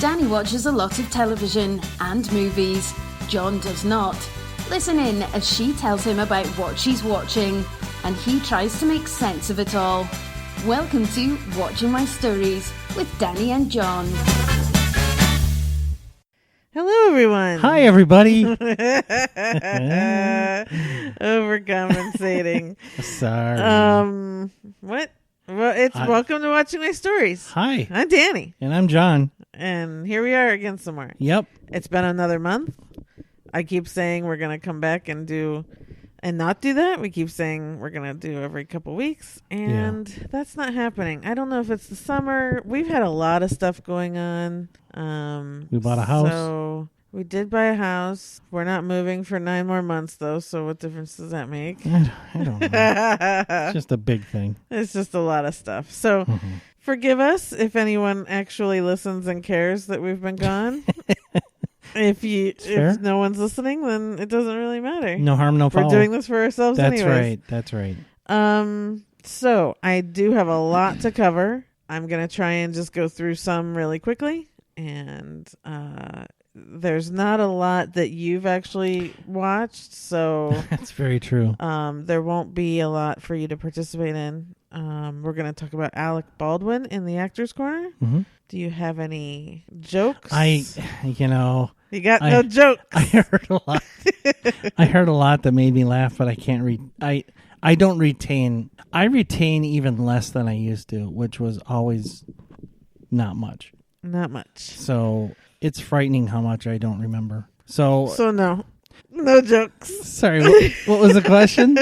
Danny watches a lot of television and movies. John does not. Listen in as she tells him about what she's watching, and he tries to make sense of it all. Welcome to Watching My Stories with Danny and John. Hello, everyone. Hi, everybody. Overcompensating. Sorry. What? Well, it's welcome to Watching My Stories. Hi. I'm Danny. And I'm John. And here we are again somewhere. Yep. It's been another month. I keep saying we're going to come back and not do that. We keep saying we're going to do every couple weeks. And that's not happening. I don't know if it's the summer. We've had a lot of stuff going on. We bought a house. So we did buy a house. We're not moving for 9 more months, though. So what difference does that make? I don't know. It's just a big thing. It's just a lot of stuff. So forgive us if anyone actually listens and cares that we've been gone. If no one's listening, then it doesn't really matter. No harm, no foul. We're doing this for ourselves anyways. That's right. So I do have a lot to cover. I'm going to try and just go through some really quickly. And there's not a lot that you've actually watched, so that's very true. there won't be a lot for you to participate in. We're going to talk about Alec Baldwin in the Actors Corner. Mm-hmm. Do you have any jokes? You got no jokes. I heard a lot. I heard a lot that made me laugh, but I can't I don't retain. I retain even less than I used to, which was always not much. Not much. So it's frightening how much I don't remember. So no jokes. Sorry, what was the question?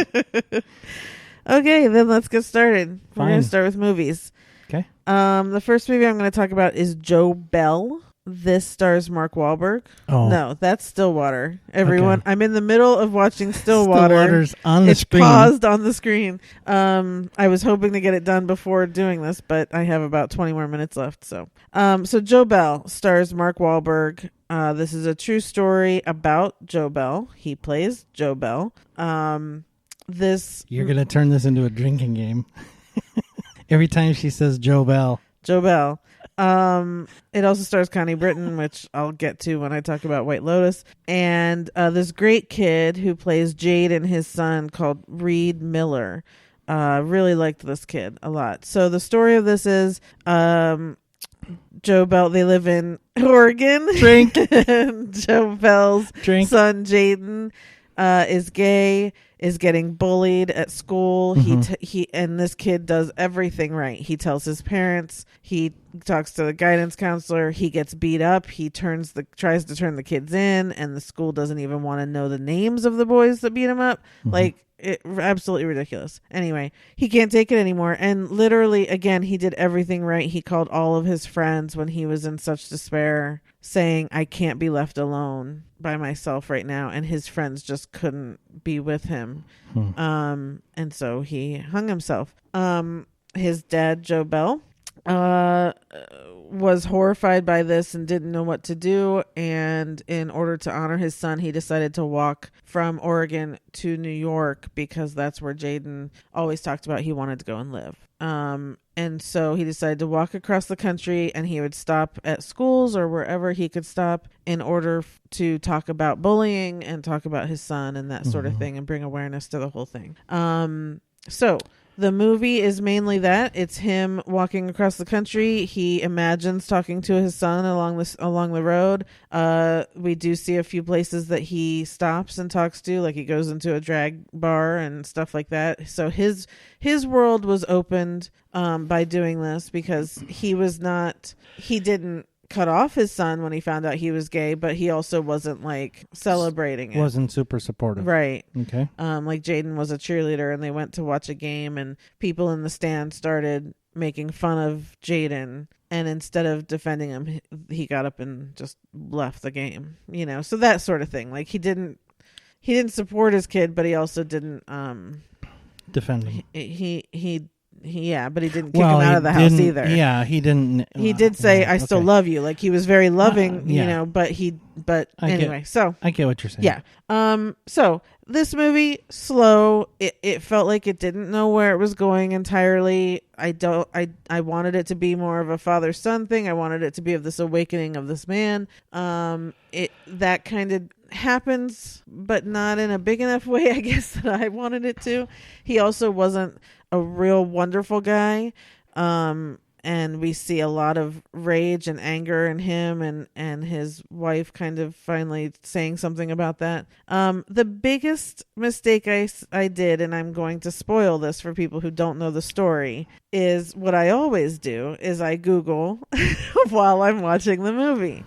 Okay, then let's get started. Fine. We're going to start with movies. Okay. The first movie I'm going to talk about is Joe Bell. This stars Mark Wahlberg. Oh. No, that's Stillwater. Everyone, okay. I'm in the middle of watching Stillwater. Stillwater's on the screen. It's paused on the screen. I was hoping to get it done before doing this, but I have about 20 more minutes left. So Joe Bell stars Mark Wahlberg. This is a true story about Joe Bell. He plays Joe Bell. You're going to turn this into a drinking game. Every time she says Joe Bell. Joe Bell. It also stars Connie Britton, which I'll get to when I talk about White Lotus. And this great kid who plays Jade and his son called Reed Miller. Really liked this kid a lot. So the story of this is Joe Bell, they live in Oregon. Drink. Joe Bell's son, Jaden, is gay, is getting bullied at school. Mm-hmm. And this kid does everything right. He tells his parents, he talks to the guidance counselor, he gets beat up, he tries to turn the kids in, and the school doesn't even want to know the names of the boys that beat him up. Mm-hmm. Absolutely ridiculous. Anyway, he can't take it anymore. And literally, again, he did everything right. He called all of his friends when he was in such despair, saying, I can't be left alone by myself right now. And his friends just couldn't be with him. And so he hung himself. His dad, Joe Bell, was horrified by this and didn't know what to do. And in order to honor his son, he decided to walk from Oregon to New York because that's where Jaden always talked about he wanted to go and live. And so he decided to walk across the country, and he would stop at schools or wherever he could stop in order to talk about bullying and talk about his son and that sort of thing and bring awareness to the whole thing. So the movie is mainly that. It's him walking across the country. He imagines talking to his son along the road. We do see a few places that he stops and talks to, like he goes into a drag bar and stuff like that. So his world was opened by doing this because he didn't cut off his son when he found out he was gay, but he also wasn't celebrating it. Wasn't super supportive. Right. Okay. Jaden was a cheerleader and they went to watch a game and people in the stand started making fun of Jaden, and instead of defending him, he got up and just left the game, so that sort of thing. He didn't support his kid, but he also didn't defend him. He but he didn't kick him out of the house either. Yeah, he didn't. He did say, "I still love you." Like, he was very loving, But anyway, so I get what you're saying. Yeah. So this movie, slow. It felt like it didn't know where it was going entirely. I wanted it to be more of a father son thing. I wanted it to be of this awakening of this man. That kind of happens, but not in a big enough way, I guess, that I wanted it to. He also wasn't a real wonderful guy. And we see a lot of rage and anger in him, and his wife kind of finally saying something about that. The biggest mistake I did, and I'm going to spoil this for people who don't know the story, is what I always do is I Google while I'm watching the movie.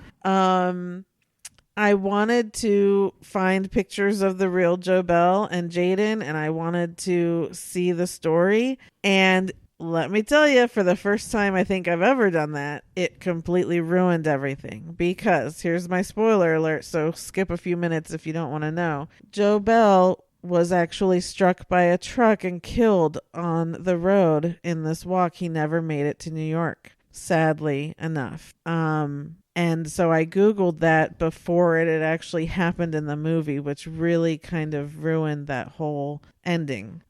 I wanted to find pictures of the real Joe Bell and Jaden, and I wanted to see the story. And let me tell you, for the first time I think I've ever done that, it completely ruined everything. Because here's my spoiler alert, so skip a few minutes if you don't want to know. Joe Bell was actually struck by a truck and killed on the road in this walk. He never made it to New York, sadly enough. And so I Googled that before it had actually happened in the movie, which really kind of ruined that whole ending.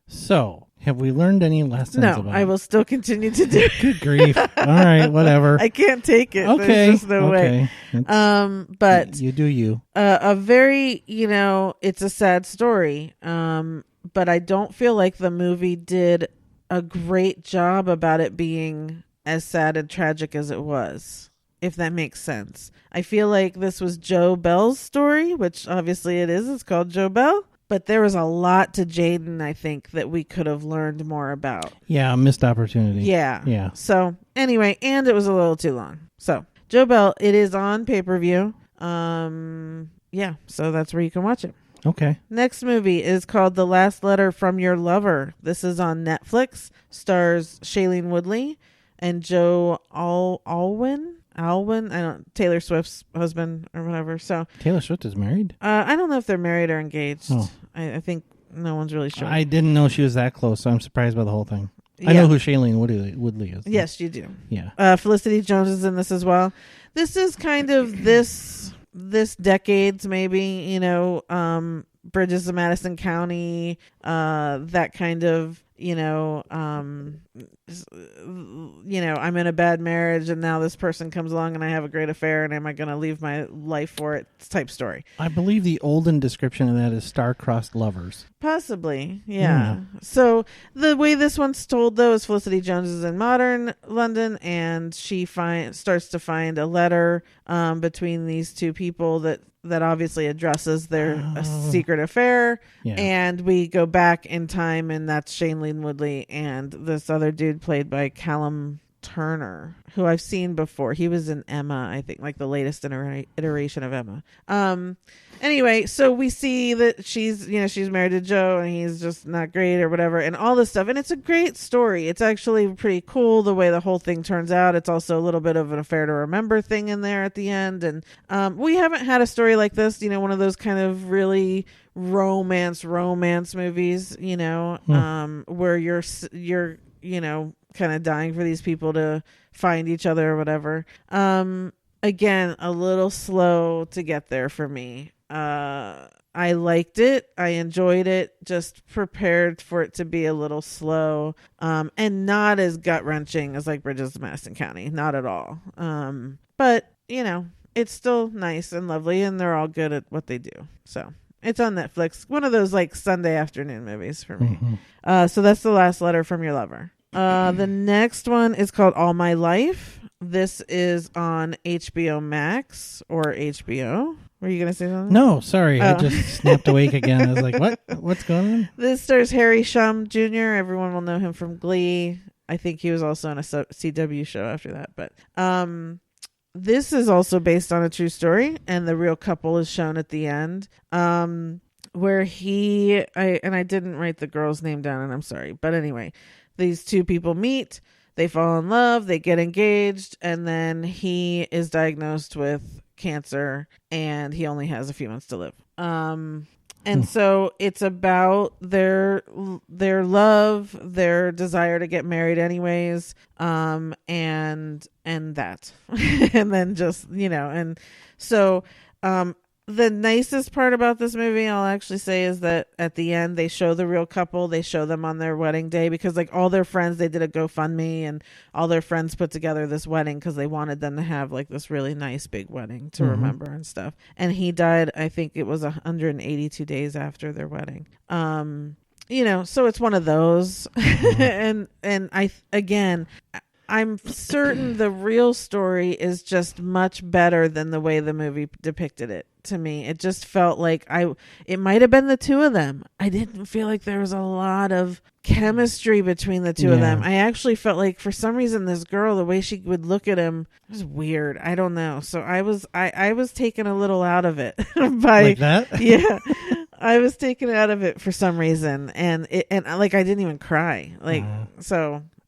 So, have we learned any lessons No, I will still continue to do it. Good grief. All right, whatever. I can't take it. Okay. There's just no way. But you do you. A very, it's a sad story. But I don't feel like the movie did a great job about it being as sad and tragic as it was, if that makes sense. I feel like this was Joe Bell's story, which obviously it is. It's called Joe Bell. But there was a lot to Jaden, I think, that we could have learned more about. Yeah, missed opportunity. Yeah. So anyway, and it was a little too long. So Joe Bell, it is on pay-per-view. Yeah, so that's where you can watch it. Okay. Next movie is called The Last Letter from Your Lover. This is on Netflix. Stars Shailene Woodley and Joe Alwyn, Taylor Swift's husband or whatever. So Taylor Swift is married? I don't know if they're married or engaged. Oh. I think no one's really sure. I didn't know she was that close, so I'm surprised by the whole thing. I know who Shailene Woodley is. Yes, you do. Yeah. Felicity Jones is in this as well. This is kind of this decade's maybe, Bridges of Madison County, that kind of, I'm in a bad marriage and now this person comes along and I have a great affair and am I going to leave my life for it type story. I believe the olden description of that is star-crossed lovers. Possibly, yeah. So the way this one's told, though, is Felicity Jones is in modern London and she starts to find a letter between these two people that obviously addresses their secret affair. Yeah. And we go back in time, and that's Shailene Woodley and this other dude played by Callum Turner, who I've seen before. He was in Emma, I think, like the latest iteration of Emma. Anyway, so we see that she's married to Joe and he's just not great or whatever and all this stuff. And it's a great story. It's actually pretty cool the way the whole thing turns out. It's also a little bit of an affair to remember thing in there at the end. And we haven't had a story like this, one of those kind of really romance movies, where you're kind of dying for these people to find each other or whatever. Again, a little slow to get there for me. I liked it. I enjoyed it. Just prepared for it to be a little slow, and not as gut-wrenching as like Bridges of Madison County. Not at all. But it's still nice and lovely, and they're all good at what they do. So it's on Netflix. One of those like Sunday afternoon movies for me. Mm-hmm. So that's The Last Letter from Your Lover. The next one is called All My Life. This is on HBO Max or HBO. Were you going to say something? No, sorry. I just snapped awake again. I was like, what? What's going on? This stars Harry Shum Jr. Everyone will know him from Glee. I think he was also on a CW show after that. But this is also based on a true story, and the real couple is shown at the end. Where I didn't write the girl's name down, and I'm sorry. But anyway, these two people meet. They fall in love. They get engaged. And then he is diagnosed with cancer and he only has a few months to live. And so it's about their love, their desire to get married anyways, and that. And then just, and so the nicest part about this movie, I'll actually say, is that at the end they show the real couple. They show them on their wedding day because like all their friends, they did a GoFundMe and all their friends put together this wedding because they wanted them to have like this really nice big wedding to remember and stuff. And he died, I think it was 182 days after their wedding. So it's one of those. and I'm certain the real story is just much better than the way the movie depicted it. To me, it just felt like it might have been the two of them. I didn't feel like there was a lot of chemistry between the two of them. I actually felt like for some reason this girl, the way she would look at him was weird. I don't know. So I was taken a little out of it by like that. Yeah. I was taken out of it for some reason, and I didn't even cry.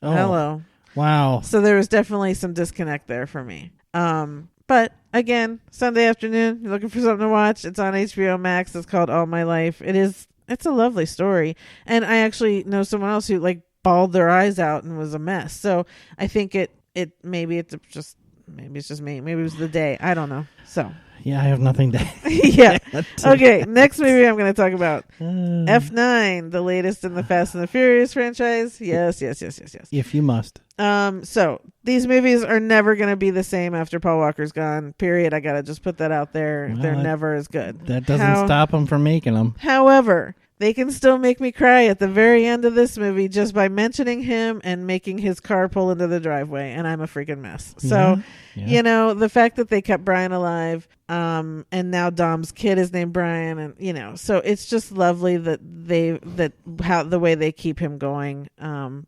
Hello. Wow. So there was definitely some disconnect there for me. But again, Sunday afternoon, you're looking for something to watch. It's on HBO Max. It's called All My Life. It's a lovely story. And I actually know someone else who like bawled their eyes out and was a mess. So I think maybe it's just me. Maybe it was the day. I don't know. So yeah, I have nothing to yeah. Okay, next movie I'm going to talk about. F9, the latest in the Fast and the Furious franchise. Yes. If you must. So these movies are never going to be the same after Paul Walker's gone. Period. I got to just put that out there. Well, they're never as good. That doesn't stop them from making them. However, they can still make me cry at the very end of this movie just by mentioning him and making his car pull into the driveway, and I'm a freaking mess. So, the fact that they kept Brian alive, and now Dom's kid is named Brian, and so it's just lovely that the way they keep him going.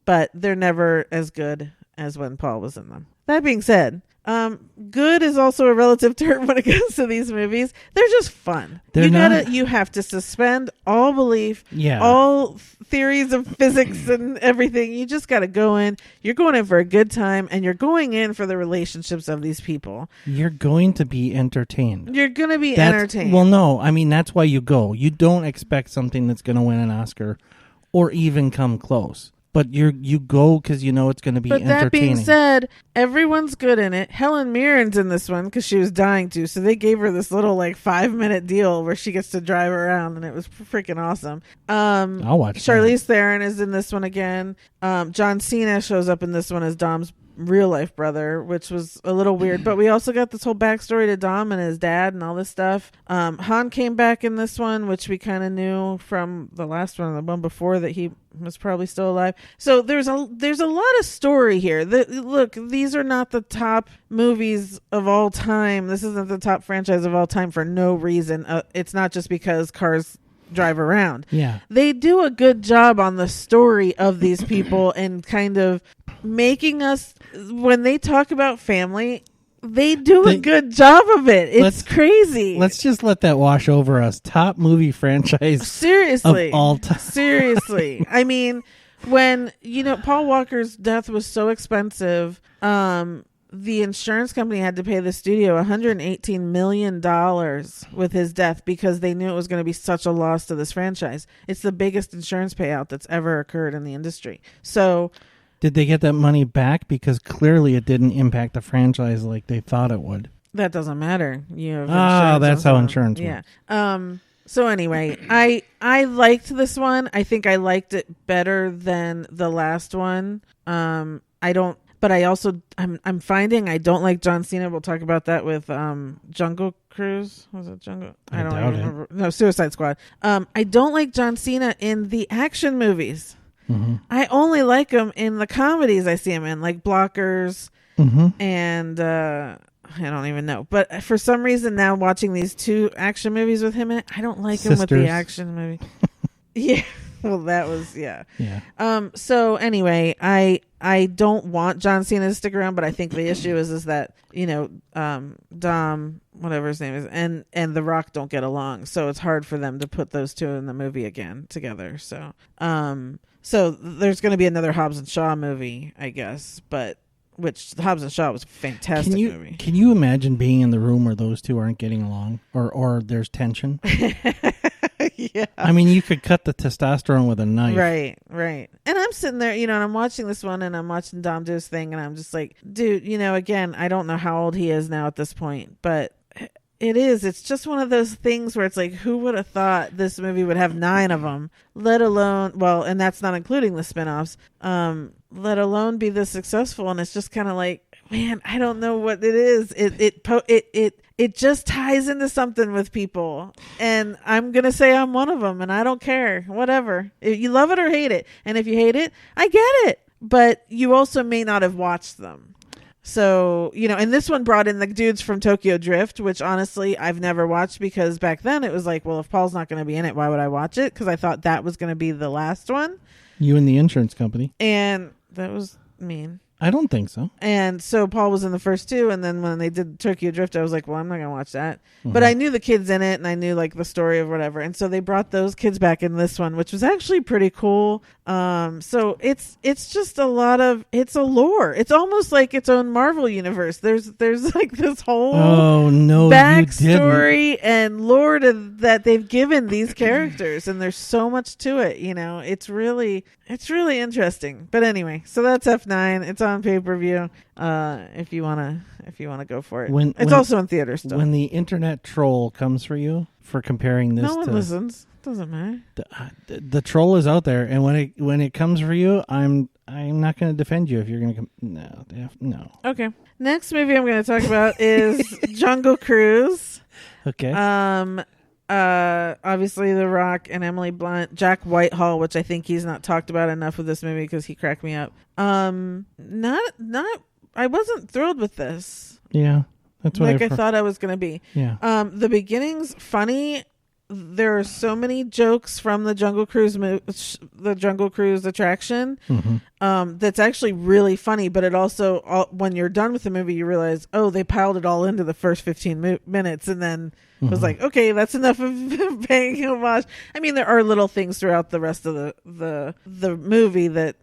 But they're never as good as when Paul was in them. That being said, good is also a relative term when it comes to these movies. They're just fun. You have to suspend all belief, all theories of physics and everything. You just got to go in. You're going in for a good time, and you're going in for the relationships of these people. You're going to be entertained. You're going to be entertained. Well, no, I mean, that's why you go. You don't expect something that's going to win an Oscar or even come close. But you go because you know it's going to be entertaining. But that being said, everyone's good in it. Helen Mirren's in this one because she was dying to. So they gave her this little 5-minute deal where she gets to drive around, and it was freaking awesome. I'll watch Charlize Theron is in this one again. John Cena shows up in this one as Dom's real life brother, which was a little weird. But we also got this whole backstory to Dom and his dad and all this stuff. Han came back in this one, which we kind of knew from the last one, the one before, that he was probably still alive. So there's a lot of story here. Look, these are not the top movies of all time. This isn't the top franchise of all time for no reason. It's not just because cars drive around. Yeah, they do a good job on the story of these people and kind of making us, when they talk about family, they do a good job of it. It's crazy. Let's just let that wash over us. Top movie franchise seriously of all time. Seriously. I mean, when Paul Walker's death was so expensive, the insurance company had to pay the studio $118 million with his death because they knew it was going to be such a loss to this franchise. It's the biggest insurance payout that's ever occurred in the industry. So did they get that money back? Because clearly it didn't impact the franchise like they thought it would. That doesn't matter. You have that's how insurance works. Yeah. So anyway, I liked this one. I think I liked it better than the last one. But I'm finding I don't like John Cena. We'll talk about that with Jungle Cruise. Was it Jungle? I don't remember. No, Suicide Squad. I don't like John Cena in the action movies. Mm-hmm. I only like him in the comedies I see him in, like Blockers, and I don't even know. But for some reason now, watching these two action movies with him in it, I don't like him with the action movie. Yeah. Well, that was, yeah. So anyway, I don't want John Cena to stick around, but I think the issue is that, Dom, whatever his name is, and The Rock don't get along. So it's hard for them to put those two in the movie again together. So, so there's going to be another Hobbs and Shaw movie, I guess, which Hobbs and Shaw was a fantastic movie. Can you imagine being in the room where those two aren't getting along or there's tension? Yeah. I mean, you could cut the testosterone with a knife. Right. And I'm sitting there, and I'm watching this one, and I'm watching Dom do his thing, and I'm just like, dude, again, I don't know how old he is now at this point, but it's just one of those things where it's like, who would have thought this movie would have 9 of them, let alone, well, and that's not including the spinoffs, let alone be this successful. And it's just kind of like, man, I don't know what it is. It just ties into something with people, and I'm gonna say I'm one of them, and I don't care, whatever. If you love it or hate it, and if you hate it, I get it, but you also may not have watched them. So, and this one brought in the dudes from Tokyo Drift, which honestly I've never watched, because back then it was like, well, if Paul's not going to be in it, why would I watch it? Because I thought that was going to be the last one. You and the insurance company. And that was mean. I don't think so. And so Paul was in the first 2, and then when they did Tokyo Drift, I was like, well, I'm not going to watch that. Mm-hmm. But I knew the kids in it, and I knew like the story of whatever. And so they brought those kids back in this one, which was actually pretty cool. So it's just a lot of, it's a lore. It's almost like its own Marvel universe. There's like this whole backstory and lore that they've given these characters, and there's so much to it. It's really interesting. But anyway, so that's F9. It's on pay-per-view. If you wanna go for it. It's also in theaters still. When the internet troll comes for you for comparing this, no one listens. Doesn't matter. The troll is out there, and when it comes for you, I'm not going to defend you if you're going to come. No. Okay. Next movie I'm going to talk about is Jungle Cruise. Okay. Obviously The Rock and Emily Blunt, Jack Whitehall, which I think he's not talked about enough with this movie because he cracked me up. I wasn't thrilled with this. Yeah, that's what I thought I was going to be. Yeah. The beginning's funny. There are so many jokes from the Jungle Cruise attraction. Mm-hmm. That's actually really funny, but it also, when you're done with the movie, you realize, oh, they piled it all into the first 15 minutes, and then it was like, okay, that's enough of paying homage. I mean, there are little things throughout the rest of the movie that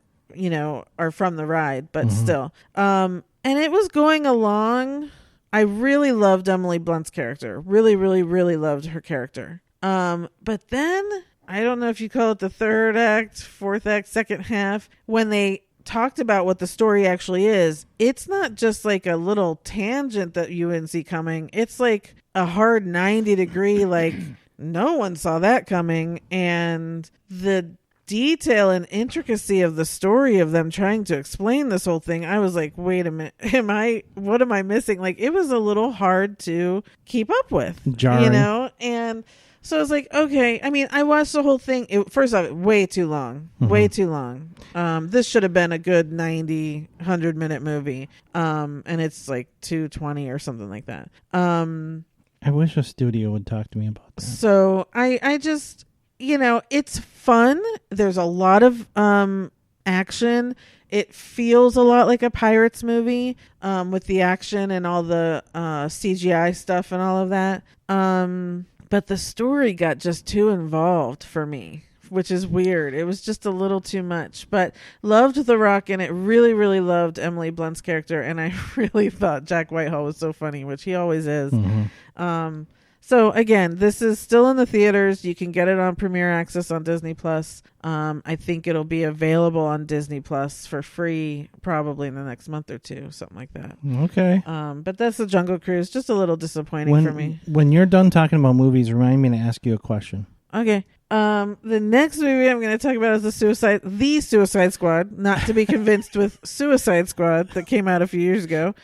are from the ride, but still. And it was going along. I really loved Emily Blunt's character. Really, really, really loved her character. But then I don't know if you call it the third act, fourth act, second half, when they talked about what the story actually is, it's not just like a little tangent that you wouldn't see coming. It's like a hard 90-degree, like no one saw that coming. And the detail and intricacy of the story of them trying to explain this whole thing, I was like, wait a minute, what am I missing? Like, it was a little hard to keep up with, jarring. And so I was like, okay. I mean, I watched the whole thing. First off, way too long. This should have been a good 90, 100-minute movie. And it's like 220 or something like that. I wish a studio would talk to me about that. So I just, it's fun. There's a lot of action. It feels a lot like a Pirates movie, with the action and all the CGI stuff and all of that. But the story got just too involved for me, which is weird. It was just a little too much. But loved The Rock in it. Really, really loved Emily Blunt's character. And I really thought Jack Whitehall was so funny, which he always is. Mm-hmm. So again, this is still in the theaters. You can get it on Premier Access on Disney Plus. I think it'll be available on Disney Plus for free probably in the next month or two, something like that. Okay. But that's the Jungle Cruise. Just a little disappointing for me. When you're done talking about movies, remind me to ask you a question. Okay. The next movie I'm going to talk about is the Suicide Squad, not to be convinced with Suicide Squad that came out a few years ago.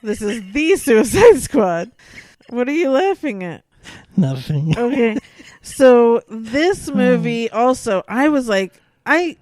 This is the Suicide Squad. What are you laughing at? Nothing. Okay. So this movie also, I was like, I'm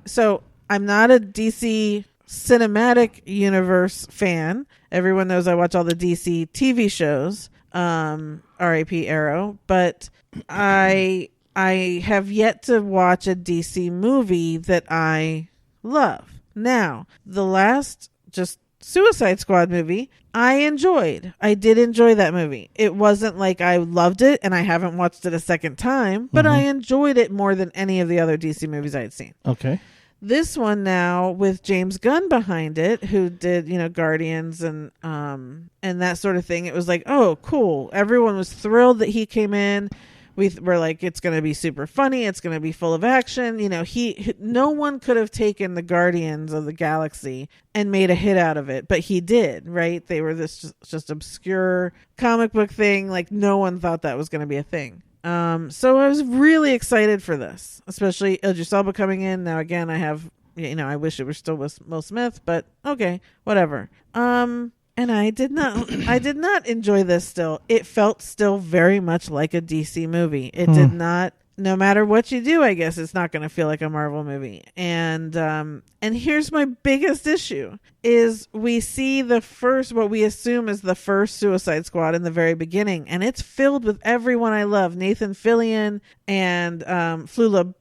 not a DC cinematic universe fan. Everyone knows I watch all the DC TV shows, R.I.P. Arrow, but I have yet to watch a DC movie that I love. Now, the last just Suicide Squad movie, I enjoyed. I did enjoy that movie. It wasn't like I loved it and I haven't watched it a second time, but I enjoyed it more than any of the other DC movies I had seen. Okay. This one now with James Gunn behind it, who did, Guardians and that sort of thing. It was like, oh, cool. Everyone was thrilled that he came in. we're like, it's going to be super funny. It's going to be full of action. You know, no one could have taken the Guardians of the Galaxy and made a hit out of it, but he did, right? They were this just obscure comic book thing. Like no one thought that was going to be a thing. So I was really excited for this, especially Idris Elba coming in. Now, again, I wish it were still with Will Smith, but okay, whatever. And I did not enjoy this still. It felt still very much like a DC movie. It did not, no matter what you do, I guess it's not going to feel like a Marvel movie. And here's my biggest issue is we see what we assume is the first Suicide Squad in the very beginning. And it's filled with everyone I love. Nathan Fillion and Flula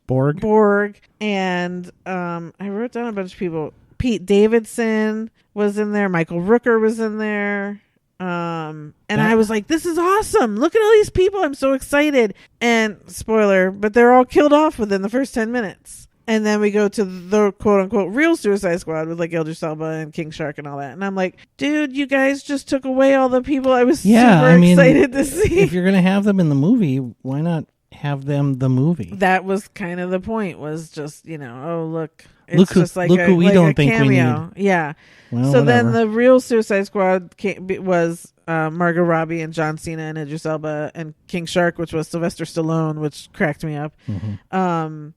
Borg. And I wrote down a bunch of people. Pete Davidson was in there. Michael Rooker was in there. I was like, this is awesome. Look at all these people. I'm so excited. And spoiler, but they're all killed off within the first 10 minutes. And then we go to the quote unquote real Suicide Squad with like Idris Elba and King Shark and all that. And I'm like, dude, you guys just took away all the people I was super excited to see. If you're going to have them in the movie, why not have them the movie? That was kind of the point, was just, look. It's look just like who we don't think cameo. we need. Yeah. Well, so whatever. then the real Suicide Squad was Margot Robbie and John Cena and Idris Elba and King Shark, which was Sylvester Stallone, which cracked me up. Mm-hmm.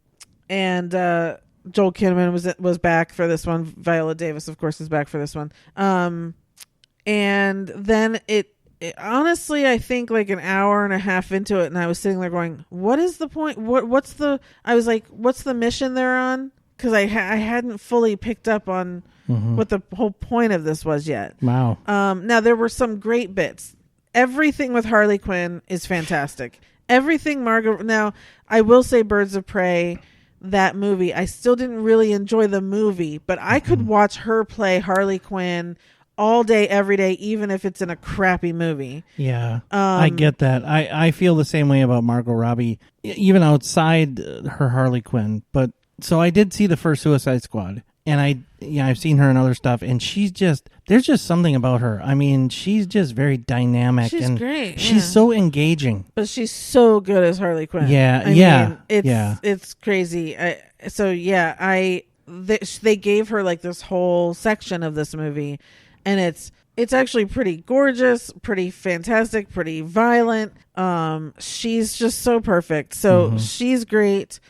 And Joel Kinnaman was back for this one. Viola Davis, of course, is back for this one. And then it honestly, I think like an hour and a half into it, and I was sitting there going, "What is the point? What's the?" I was like, "What's the mission they're on?" Because I hadn't fully picked up on what the whole point of this was yet. Wow. Now, there were some great bits. Everything with Harley Quinn is fantastic. Everything Margot... Now, I will say Birds of Prey, that movie, I still didn't really enjoy the movie, but I could watch her play Harley Quinn all day, every day, even if it's in a crappy movie. Yeah, I get that. I feel the same way about Margot Robbie, even outside her Harley Quinn, but... So I did see the first Suicide Squad, and I've seen her in other stuff, and there's just something about her. I mean, she's just very dynamic. She's great. She's so engaging. But she's so good as Harley Quinn. Yeah, I mean, it's crazy. They gave her like this whole section of this movie, and it's actually pretty gorgeous, pretty fantastic, pretty violent. She's just so perfect. So she's great.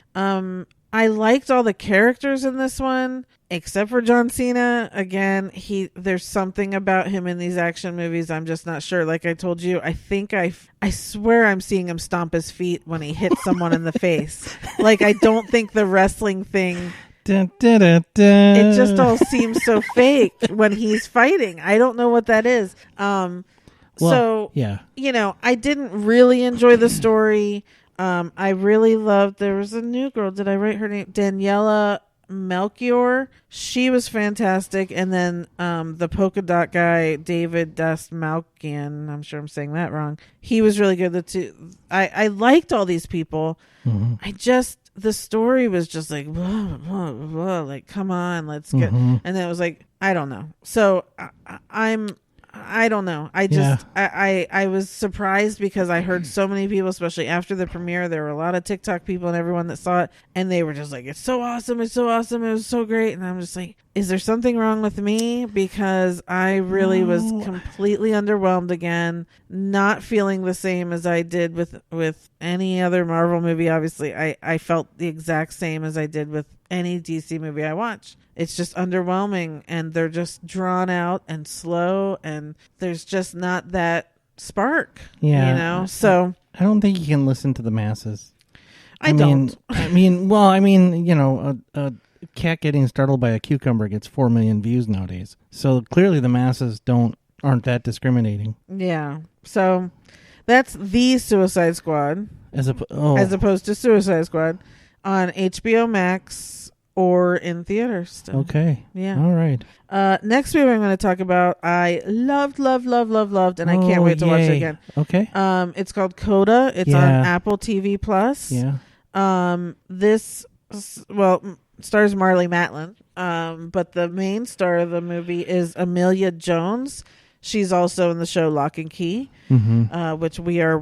I liked all the characters in this one, except for John Cena. Again, there's something about him in these action movies. I'm just not sure. Like I told you, I think I swear I'm seeing him stomp his feet when he hits someone in the face. Like I don't think the wrestling thing. Dun, dun, dun, dun. It just all seems so fake when he's fighting. I don't know what that is. I didn't really enjoy the story. I really loved, there was a new girl, did I write her name? Daniela Melchior. She was fantastic. And then the polka dot guy, David Dastmalchian, I'm sure I'm saying that wrong. He was really good. I liked all these people. The story was just like, blah, blah, blah, like, come on, let's get, and then it was like, I don't know. So I don't know. I was surprised because I heard so many people, especially after the premiere, there were a lot of TikTok people and everyone that saw it, and they were just like, it's so awesome, it was so great. And I'm just like, is there something wrong with me? Because I really was completely underwhelmed again, not feeling the same as I did with any other Marvel movie. Obviously, I felt the exact same as I did with any DC movie I watch. It's just underwhelming, and they're just drawn out and slow, and there's just not that spark. Yeah, So I don't think you can listen to the masses. I don't. A cat getting startled by a cucumber gets 4 million views nowadays. So clearly the masses aren't that discriminating. Yeah. So that's the Suicide Squad as opposed to Suicide Squad on HBO Max or in theaters still. Okay. Yeah. All right. Next movie I'm going to talk about, I loved, and I can't wait to watch it again. Okay. It's called Coda. It's on Apple TV Plus. Yeah. This stars Marlee Matlin. But the main star of the movie is Amelia Jones. She's also in the show Lock and Key, which we are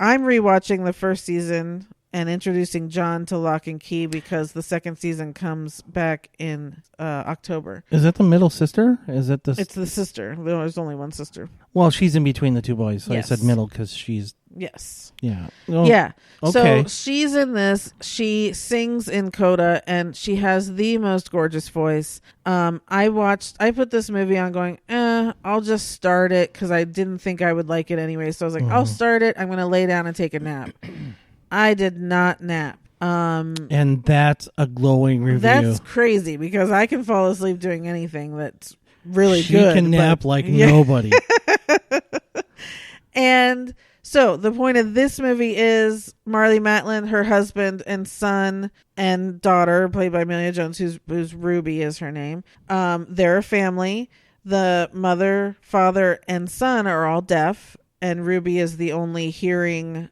I'm rewatching the first season and introducing John to Lock and Key because the second season comes back in October. Is that the middle sister? Is it the? It's the sister. There's only one sister. Well, she's in between the two boys, so Yes. I said middle because she's. Yes. Yeah. Well, Yeah. Okay. So she's in this. She sings in Coda, and she has the most gorgeous voice. I put this movie on going, I'll just start it because I didn't think I would like it anyway. So I was like, I'll start it. I'm going to lay down and take a nap. I did not nap. And that's a glowing review. That's crazy because I can fall asleep doing anything that's really she good. She can nap like nobody. And so the point of this movie is Marlee Matlin, her husband and son and daughter, played by Amelia Jones, who's Ruby is her name. They're a family. The mother, father, and son are all deaf, and Ruby is the only hearing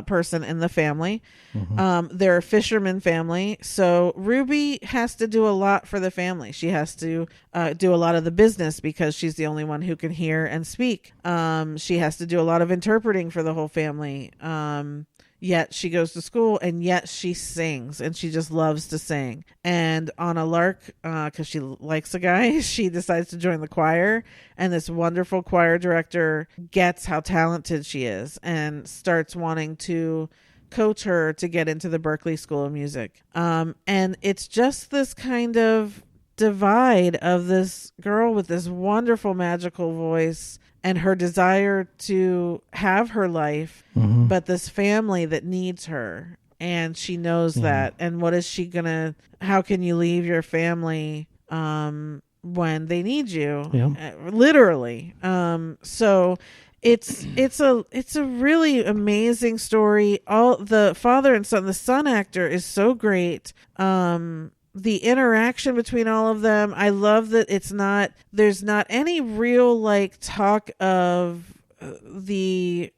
person in the family. They're a fisherman family, so Ruby has to do a lot for the family. She has to do a lot of the business because she's the only one who can hear and speak. She has to do a lot of interpreting for the whole family. Yet she goes to school, and yet she sings, and she just loves to sing. And on a lark, because she likes a guy, she decides to join the choir, and this wonderful choir director gets how talented she is and starts wanting to coach her to get into the Berklee School of Music. And it's just this kind of divide of this girl with this wonderful magical voice and her desire to have her life, but this family that needs her, and she knows that. And what is she gonna? How can you leave your family when they need you? Literally. So it's a really amazing story. All the father and son, the son actor is so great. The interaction between all of them, I love that there's not any real like talk of the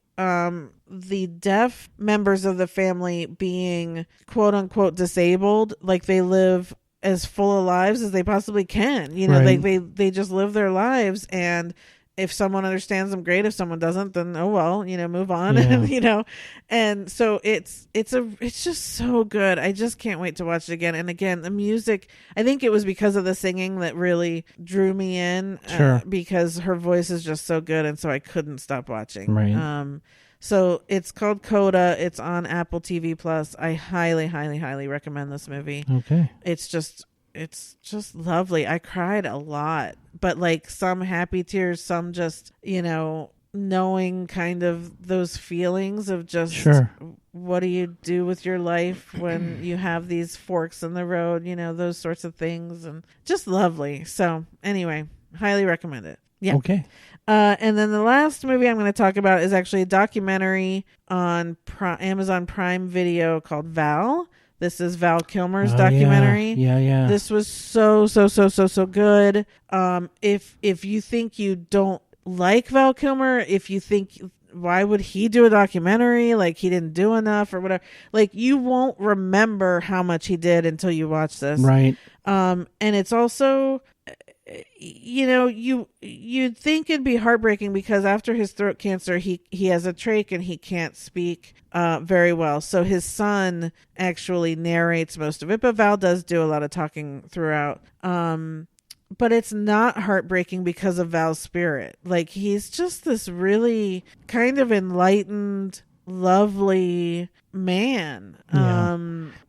deaf members of the family being quote unquote disabled. Like they live as full of lives as they possibly can, Right. they just live their lives, and if someone understands them, great. If someone doesn't, then oh well, move on. Yeah. And so it's just so good. I just can't wait to watch it again. And again, the music, I think it was because of the singing that really drew me in. Sure. Because her voice is just so good, and so I couldn't stop watching. Right. So it's called Coda. It's on Apple TV Plus. I highly, highly, highly recommend this movie. Okay. It's just lovely. I cried a lot, but like some happy tears, some just, knowing kind of those feelings of just, Sure. What do you do with your life when you have these forks in the road, those sorts of things, and just lovely. So anyway, highly recommend it. Yeah. Okay. And then the last movie I'm going to talk about is actually a documentary on Amazon Prime Video called Val. This is Val Kilmer's documentary. Yeah. This was so good. If you think you don't like Val Kilmer, if you think why would he do a documentary, like he didn't do enough or whatever, like you won't remember how much he did until you watch this. Right. And it's also, you'd think it'd be heartbreaking because after his throat cancer, he has a trach and he can't speak very well. So his son actually narrates most of it, but Val does do a lot of talking throughout. But it's not heartbreaking because of Val's spirit. Like he's just this really kind of enlightened, lovely man.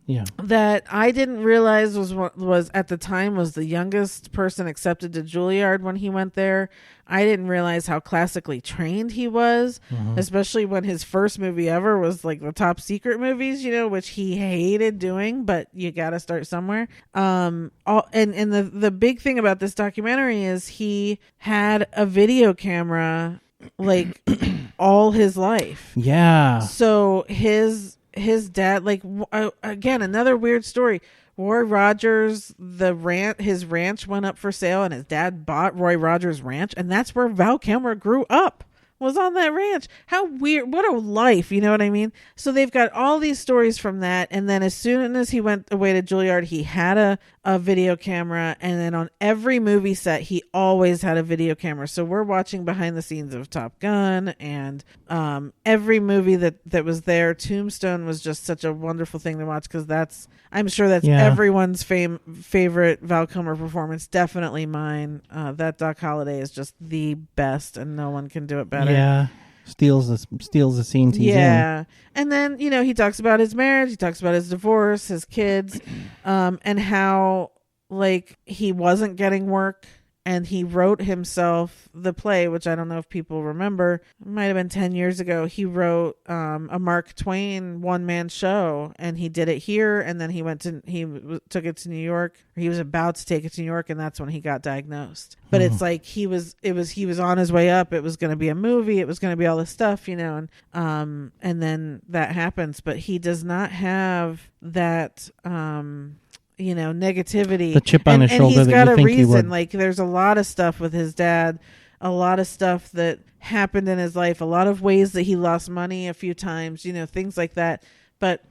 Yeah. That I didn't realize was at the time was the youngest person accepted to Juilliard when he went there. I didn't realize how classically trained he was, especially when his first movie ever was like the Top Secret movies, which he hated doing, but you got to start somewhere. And the big thing about this documentary is he had a video camera like all his life. Yeah. So his dad, like again, another weird story. Roy Rogers, his ranch went up for sale, and his dad bought Roy Rogers' ranch, and that's where Val Kilmer grew up. was on that ranch. How weird. What a life. You know what I mean? So they've got all these stories from that. And then as soon as he went away to Juilliard, he had a video camera. And then on every movie set, he always had a video camera. So we're watching behind the scenes of Top Gun and every movie that was there. Tombstone was just such a wonderful thing to watch because I'm sure that's everyone's favorite Val Kilmer performance. Definitely mine. That Doc Holliday is just the best, and no one can do it better. Yeah, steals the scenes he's in. Yeah, and then he talks about his marriage, he talks about his divorce, his kids, and how like he wasn't getting work. And he wrote himself the play, which I don't know if people remember. It might have been 10 years ago. He wrote a Mark Twain one-man show, and he did it here. And then he took it to New York. He was about to take it to New York, and that's when he got diagnosed. But it's like he was on his way up. It was going to be a movie. It was going to be all this stuff, and then that happens. But he does not have that. Negativity, the chip on his shoulder, and he's got a reason. Would. Like there's a lot of stuff with his dad, a lot of stuff that happened in his life, a lot of ways that he lost money a few times, things like that. But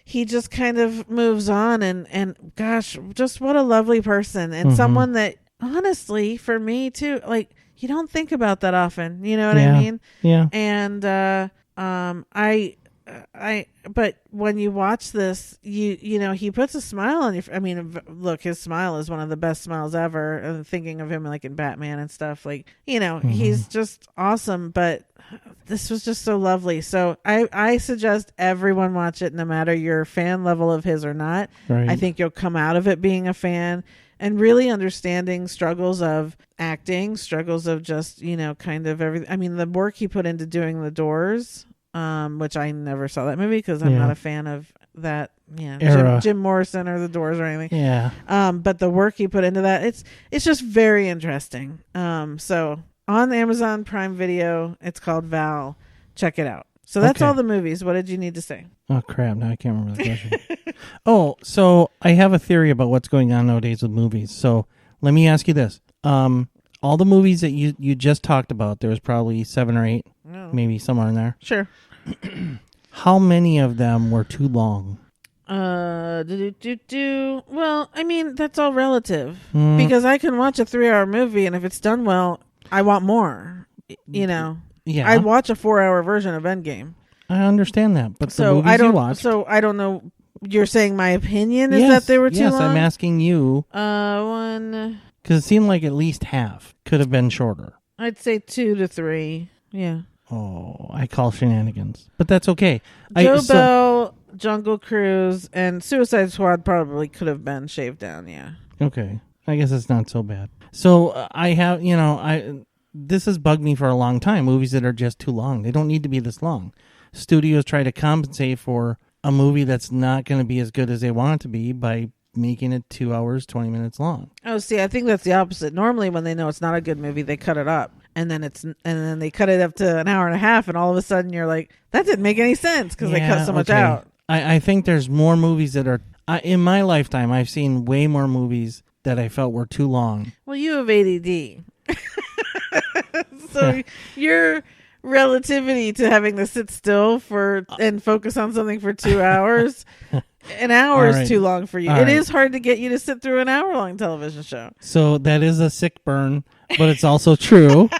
he just kind of moves on, and gosh, just what a lovely person, and someone that honestly, for me too, like you don't think about that often. You know what I mean? Yeah. And but when you watch this, he puts a smile on your. I mean, look, his smile is one of the best smiles ever. And thinking of him like in Batman and stuff, like he's just awesome. But this was just so lovely. So I suggest everyone watch it, no matter your fan level of his or not. Right. I think you'll come out of it being a fan and really understanding struggles of acting, struggles of just kind of everything. I mean, the work he put into doing The Doors. Which I never saw that movie because I'm not a fan of that, Jim Morrison or The Doors or anything. Yeah. But the work he put into that, it's just very interesting. So on Amazon Prime Video, it's called Val. Check it out. So that's all the movies. What did you need to say? Oh crap! Now I can't remember the question. So I have a theory about what's going on nowadays with movies. So let me ask you this: all the movies that you just talked about, there was probably 7 or 8, maybe somewhere in there. Sure. How many of them were too long? Well, I mean, that's all relative because I can watch a 3-hour movie, and if it's done well, I want more. Yeah. I'd watch a 4-hour version of Endgame. I understand that, but so the movies you watched. So I don't know. You're saying my opinion is that they were too long? Yes, I'm asking you. One. Because it seemed like at least half could have been shorter. I'd say 2 to 3. Yeah. Oh, I call shenanigans, but that's okay. Joe Bell, Jungle Cruise, and Suicide Squad probably could have been shaved down. Yeah. Okay, I guess it's not so bad. So I have, this has bugged me for a long time. Movies that are just too long. They don't need to be this long. Studios try to compensate for a movie that's not going to be as good as they want it to be by making it 2 hours, 20 minutes long. Oh, see, I think that's the opposite. Normally, when they know it's not a good movie, they cut it up. And then they cut it up to an hour and a half, and all of a sudden you're like, that didn't make any sense because they cut so much out. I think there's more movies that are in my lifetime. I've seen way more movies that I felt were too long. Well, you have ADD, so your relativity to having to sit still and focus on something for 2 hours. An hour is too long for you. It is hard to get you to sit through an hour-long television show. So that is a sick burn, but it's also true.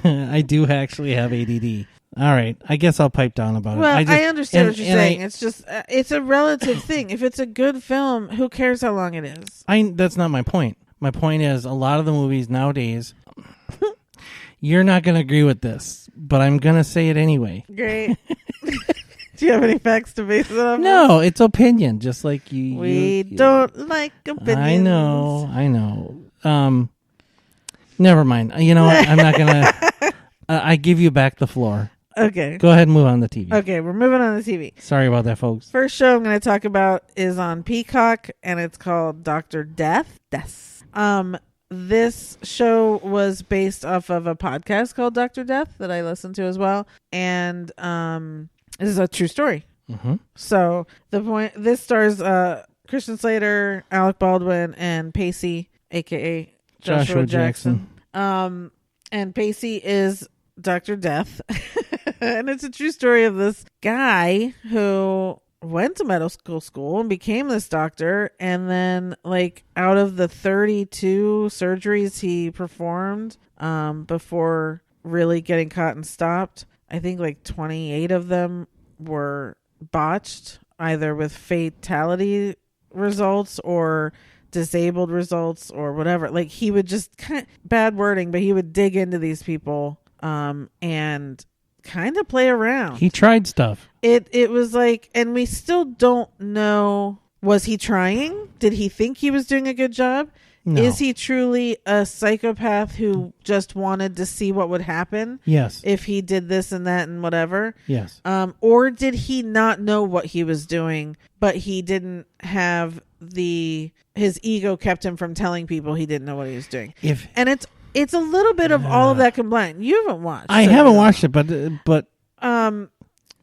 I do actually have ADD. All right. I guess I'll pipe down about it. Well, I understand what you're saying. It's just, it's a relative thing. If it's a good film, who cares how long it is? That's not my point. My point is a lot of the movies nowadays, you're not going to agree with this, but I'm going to say it anyway. Great. Do you have any facts to base it on? No, it's opinion, just like you. We don't like opinions. I know. Never mind. You know what? I'm not gonna. I give you back the floor. Okay. Go ahead and move on the TV. Okay, we're moving on the TV. Sorry about that, folks. First show I'm going to talk about is on Peacock, and it's called Dr. Death. This show was based off of a podcast called Dr. Death that I listened to as well, and this is a true story. Mm-hmm. So this stars Christian Slater, Alec Baldwin, and Pacey, aka Joshua Jackson. And Pacey is Dr. Death. And it's a true story of this guy who went to medical school and became this doctor. And then, like, out of the 32 surgeries he performed before really getting caught and stopped, I think like 28 of them were botched, either with fatality results or disabled results or whatever. Like, he would just bad wording, but he would dig into these people and kind of play around. He tried stuff. It was like, and we still don't know, was he trying? Did he think he was doing a good job? No. Is he truly a psychopath who just wanted to see what would happen? Yes. If he did this and that and whatever? Yes. Or did he not know what he was doing, but he didn't have his ego kept him from telling people he didn't know what he was doing? And it's a little bit of all of that combined. You haven't watched. I haven't watched it,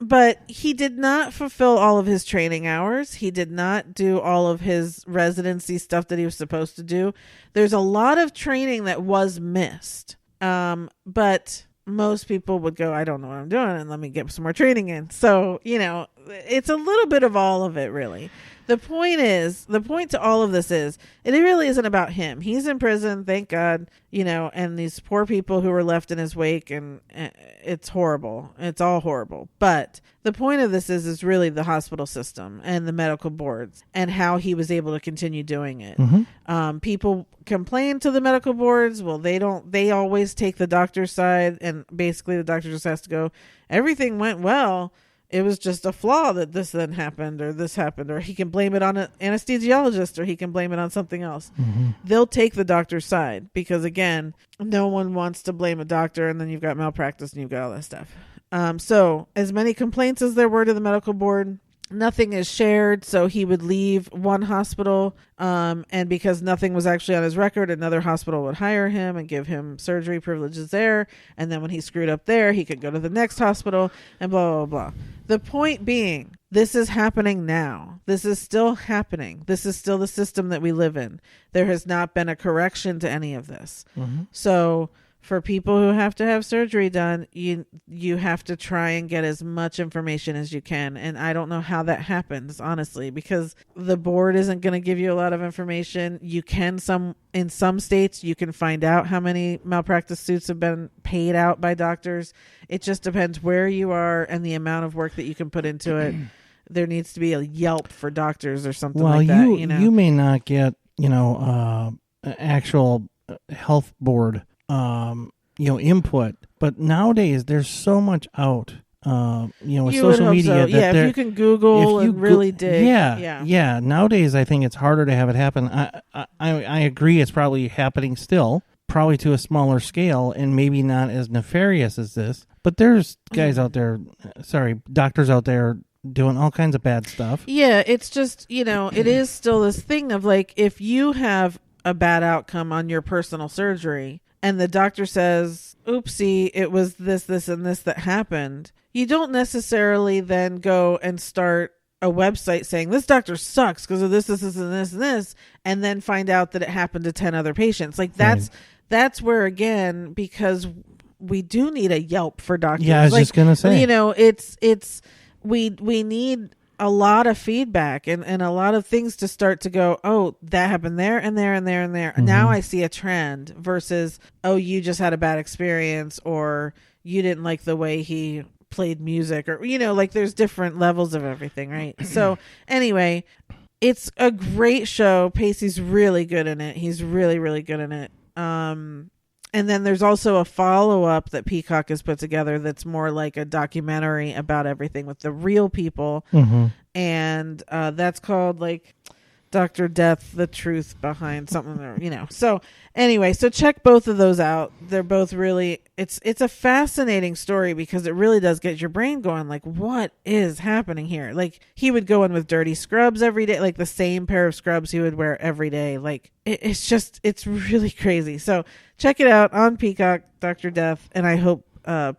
but he did not fulfill all of his training hours. He did not do all of his residency stuff that he was supposed to do. There's a lot of training that was missed. But most people would go, I don't know what I'm doing, and let me get some more training in. So, it's a little bit of all of it, really. The point to all of this is, it really isn't about him. He's in prison, thank God, and these poor people who were left in his wake, and it's horrible. It's all horrible. But the point of this is really the hospital system and the medical boards and how he was able to continue doing it. Mm-hmm. People complain to the medical boards. Well, they always take the doctor's side, and basically the doctor just has to go, everything went well. It was just a flaw that this then happened, or this happened, or he can blame it on an anesthesiologist, or he can blame it on something else. Mm-hmm. They'll take the doctor's side because, again, no one wants to blame a doctor, and then you've got malpractice and you've got all that stuff. So as many complaints as there were to the medical board, nothing is shared. So he would leave one hospital, and because nothing was actually on his record, another hospital would hire him and give him surgery privileges there. And then when he screwed up there, he could go to the next hospital and blah, blah, blah. The point being, this is happening now. This is still happening. This is still the system that we live in. There has not been a correction to any of this. Mm-hmm. So for people who have to have surgery done, you have to try and get as much information as you can. And I don't know how that happens, honestly, because the board isn't going to give you a lot of information. You can in some states, you can find out how many malpractice suits have been paid out by doctors. It just depends where you are and the amount of work that you can put into it. There needs to be a Yelp for doctors or something like that. You may not get, actual health board input, but nowadays there's so much out with social media that if you can Google and really dig. Yeah nowadays I think it's harder to have it happen. I agree, it's probably happening still, probably to a smaller scale and maybe not as nefarious as this, but there's guys out there, doctors out there doing all kinds of bad stuff. Yeah, it's just, it is still this thing of like, if you have a bad outcome on your personal surgery and the doctor says, oopsie, it was this, and this that happened, you don't necessarily then go and start a website saying this doctor sucks because of this, and this, and then find out that it happened to 10 other patients. Like that's where, again, because we do need a Yelp for doctors. Yeah, I was just going to say. We need a lot of feedback and a lot of things to start to go, oh, that happened there and there and there and there. Mm-hmm. Now I see a trend versus, oh, you just had a bad experience, or you didn't like the way he played music, or, like there's different levels of everything, right? So anyway, it's a great show. Pacey's really good in it. He's really, really good in it. And then there's also a follow-up that Peacock has put together that's more like a documentary about everything with the real people. Mm-hmm. And that's called like Dr. Death, the truth behind something, So anyway, so check both of those out. They're both really, it's a fascinating story because it really does get your brain going, like, what is happening here? Like, he would go in with dirty scrubs every day, like the same pair of scrubs he would wear every day. Like, it's really crazy. So check it out on Peacock, Dr. Death, and I hope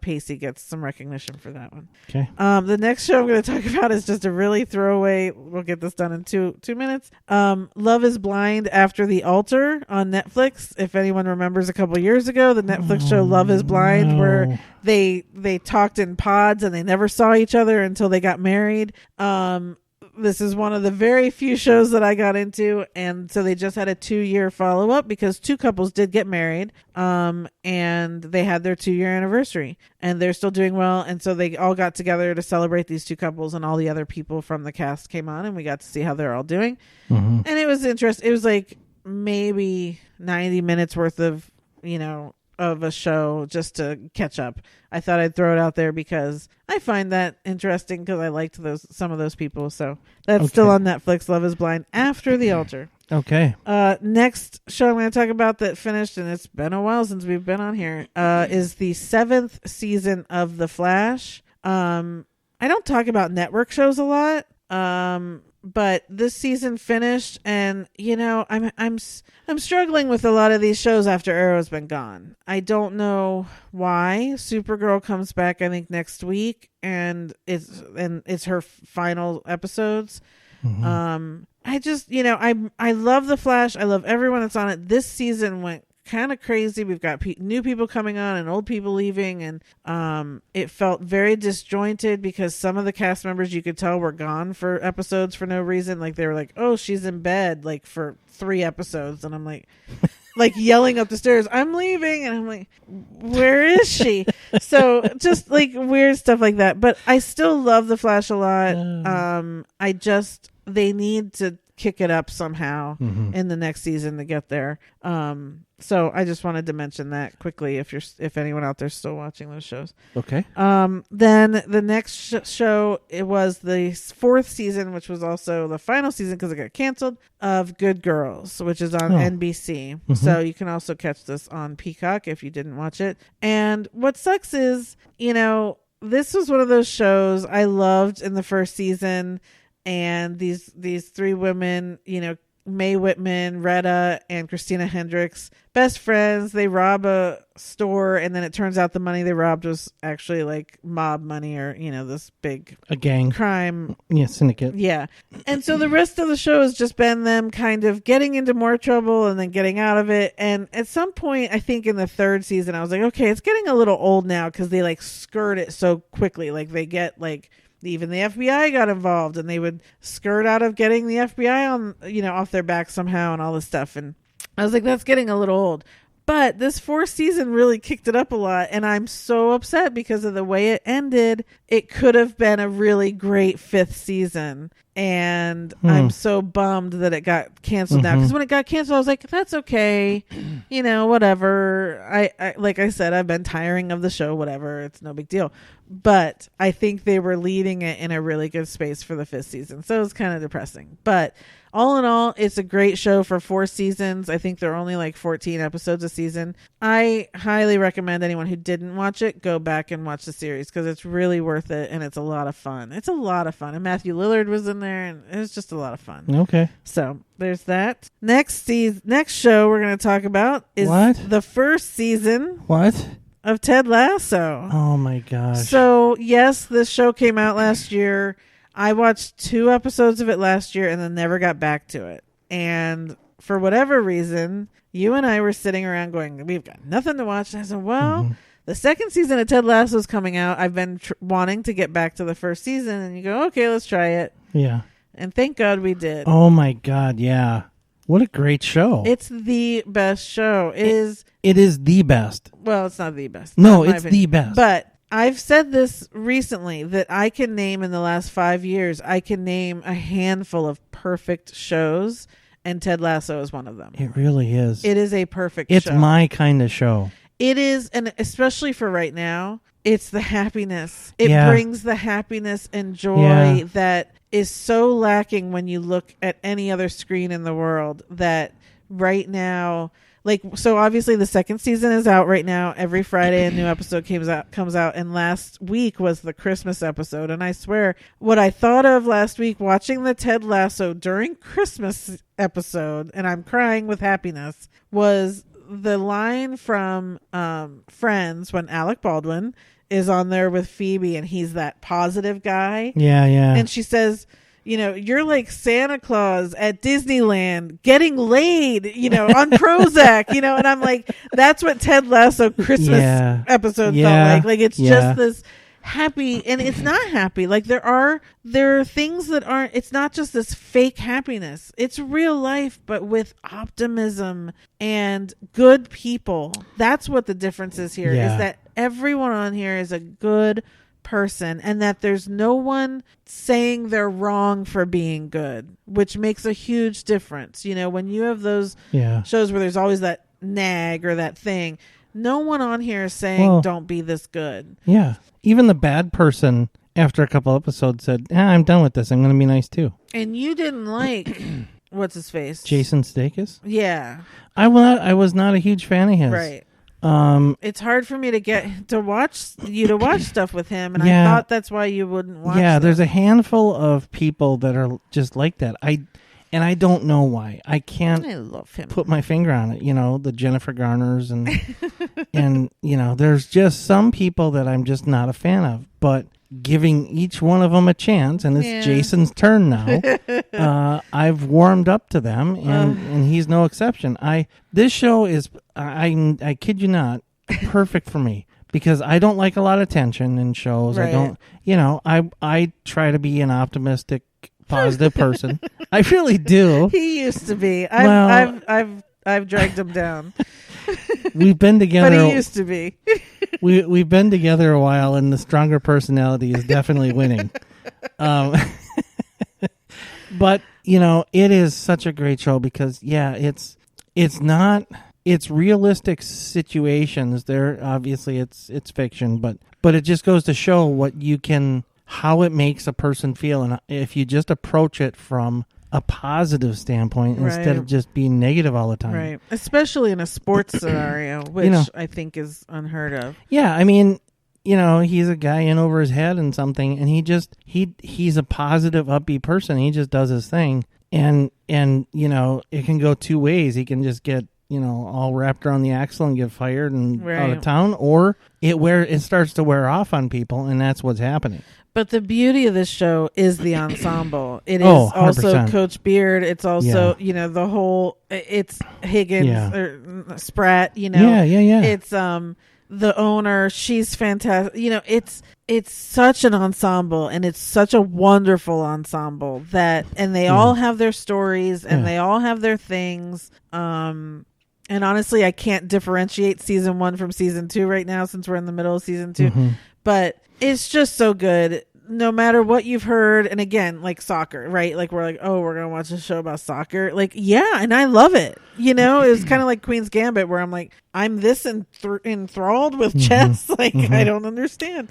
Pacey gets some recognition for that one. Okay. The next show I'm going to talk about is just a really throwaway. We'll get this done in two minutes. Love is Blind After the Altar on Netflix. If anyone remembers a couple years ago, the Netflix show Love is Blind, where they talked in pods and they never saw each other until they got married. This is one of the very few shows that I got into, and so they just had a 2-year follow-up because 2 couples did get married, and they had their 2-year anniversary, and they're still doing well, and so they all got together to celebrate these 2 couples, and all the other people from the cast came on, and we got to see how they're all doing. And it was interesting. It was like maybe 90 minutes worth of, of a show just to catch up. I thought I'd throw it out there because I find that interesting because I liked some of those people. So that's still on Netflix. Love is Blind After the Altar. Okay. Next show I'm going to talk about that finished, and it's been a while since we've been on here, is the 7th season of The Flash. I don't talk about network shows a lot. But this season finished, and I'm struggling with a lot of these shows after Arrow's been gone. I don't know why. Supergirl comes back, I think, next week, and it's her final episodes. I just, I love The Flash. I love everyone that's on it. This season went kind of crazy. We've got new people coming on and old people leaving, and it felt very disjointed because some of the cast members, you could tell, were gone for episodes for no reason. Like they were like, oh, she's in bed like for 3 episodes, and I'm like yelling up the stairs, I'm leaving, and I'm like, where is she? So just like weird stuff like that, but I still love The Flash a lot. They need to kick it up somehow in the next season to get there. So I just wanted to mention that quickly if anyone out there's still watching those shows. Okay. Then the next show, it was the 4th season, which was also the final season because it got canceled, of Good Girls, which is on NBC. So you can also catch this on Peacock if you didn't watch it. And what sucks is, this was one of those shows I loved in the first season. And these 3 women, Mae Whitman, Retta, and Christina Hendricks, best friends. They rob a store, and then it turns out the money they robbed was actually like mob money, or this big gang crime syndicate. Yeah. And so the rest of the show has just been them kind of getting into more trouble and then getting out of it. And at some point, I think in the 3rd season, I was like, okay, it's getting a little old now because they like skirt it so quickly. Like they get like, even the FBI got involved, and they would skirt out of getting the FBI on, off their back somehow and all this stuff. And I was like, that's getting a little old. But this 4th season really kicked it up a lot, and I'm so upset because of the way it ended. It could have been a really great 5th season, and I'm so bummed that it got canceled now. Because when it got canceled, I was like, that's okay, whatever. I like I said, I've been tiring of the show, whatever. It's no big deal. But I think they were leading it in a really good space for the 5th season, so it was kind of depressing. But all in all, it's a great show for 4 seasons. I think there are only like 14 episodes a season. I highly recommend anyone who didn't watch it go back and watch the series because it's really worth it, and it's a lot of fun. It's a lot of fun. And Matthew Lillard was in there, and it was just a lot of fun. Okay. So there's that. Next show we're going to talk about is the 1st season. Of Ted Lasso. Oh my gosh. So yes, this show came out last year. I watched 2 episodes of it last year and then never got back to it. And for whatever reason, you and I were sitting around going, we've got nothing to watch. And I said, well, the 2nd season of Ted Lasso is coming out. I've been wanting to get back to the 1st season. And you go, okay, let's try it. Yeah. And thank God we did. Oh my God. Yeah. What a great show. It's the best show. It is the best. Well, it's not the best. No, it's the best. But I've said this recently that I can name in the last 5 years, I can name a handful of perfect shows, and Ted Lasso is one of them. It really is. It is a perfect show. It's my kind of show. It is, and especially for right now, it's the happiness. It brings the happiness and joy that is so lacking when you look at any other screen in the world. That right now, so obviously the 2nd season is out right now. Every Friday a new episode comes out, and last week was the Christmas episode. And I swear, what I thought of last week watching the Ted Lasso during Christmas episode, and I'm crying with happiness, was the line from Friends when Alec Baldwin is on there with Phoebe and he's that positive guy. Yeah. And she says, you're like Santa Claus at Disneyland getting laid, on Prozac, and I'm like, that's what Ted Lasso Christmas episode felt like. Like, it's just this happy, and it's not happy. Like, there are things that aren't, it's not just this fake happiness. It's real life, but with optimism and good people. That's what the difference is here, is that everyone on here is a good person, and that there's no one saying they're wrong for being good, which makes a huge difference. When you have those shows where there's always that nag or that thing, no one on here is saying don't be this good. Yeah. Even the bad person after a couple episodes said, I'm done with this. I'm going to be nice too. And you didn't like what's his face? Jason Sudeikis? Yeah. I was not a huge fan of his. Right. It's hard for me to get to watch stuff with him, and I thought that's why you wouldn't watch. Yeah, there's a handful of people that are just like that. I don't know why. I love him. Put my finger on it. The Jennifer Garners and and there's just some people that I'm just not a fan of. But giving each one of them a chance, and it's Jason's turn now. I've warmed up to them, and he's no exception. This show is, I kid you not, perfect for me, because I don't like a lot of tension in shows. Right. I don't, I try to be an optimistic, positive person. I really do. He used to be. I've dragged him down. We've been together. But he used to be. We've been together a while, and the stronger personality is definitely winning. But it is such a great show because it's realistic situations. There, obviously, it's fiction, but it just goes to show how it makes a person feel, and if you just approach it from a positive standpoint instead of just being negative all the time. Right. Especially in a sports scenario, which I think is unheard of. Yeah, I mean, he's a guy in over his head and something, and he's a positive, upbeat person. He just does his thing, and it can go two ways. He can just get all wrapped around the axle and get fired and out of town, or it starts to wear off on people, and that's what's happening. But the beauty of this show is the ensemble. It is also 100%. Coach Beard. It's also, the whole, it's Higgins or Spratt, Yeah. It's the owner. She's fantastic. It's such an ensemble, and it's such a wonderful ensemble and they all have their stories and they all have their things. And honestly, I can't differentiate season 1 from season 2 right now since we're in the middle of season 2. Mm-hmm. But it's just so good, no matter what you've heard. And again, like soccer, right? Like we're like, oh, we're going to watch a show about soccer. Like, yeah, and I love it. It was kind of like Queen's Gambit, where I'm like, I'm this enthralled with chess. Like, I don't understand.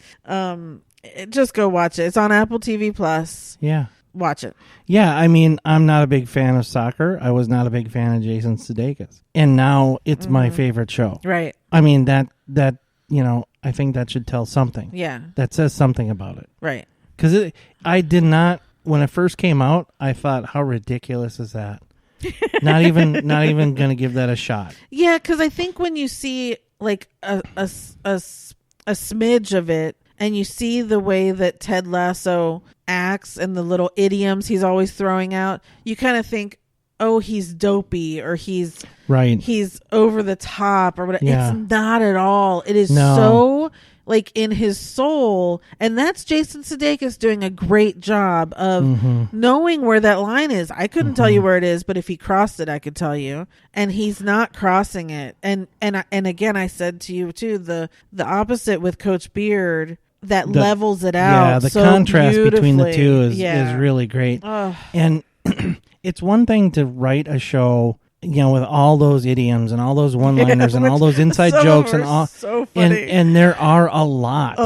Just go watch it. It's on Apple TV Plus. Yeah. Watch it. Yeah, I mean, I'm not a big fan of soccer. I was not a big fan of Jason Sudeikis. And now it's my favorite show. Right. I mean, that I think that should tell something. Yeah. That says something about it. Right. Because I did not, when it first came out, I thought, how ridiculous is that? not even going to give that a shot. Yeah, because I think when you see like a smidge of it, and you see the way that Ted Lasso acts and the little idioms he's always throwing out, you kind of think, oh, he's dopey, or he's over the top, or whatever. Yeah. It's not at all. It is so like in his soul, and that's Jason Sudeikis doing a great job of knowing where that line is. I couldn't tell you where it is, but if he crossed it, I could tell you. And he's not crossing it. And again, I said to you too, the opposite with Coach Beard. That levels it out. Yeah, the so contrast between the two is really great. And it's one thing to write a show, with all those idioms and all those one-liners and all those inside jokes and all, so funny. And there are a lot,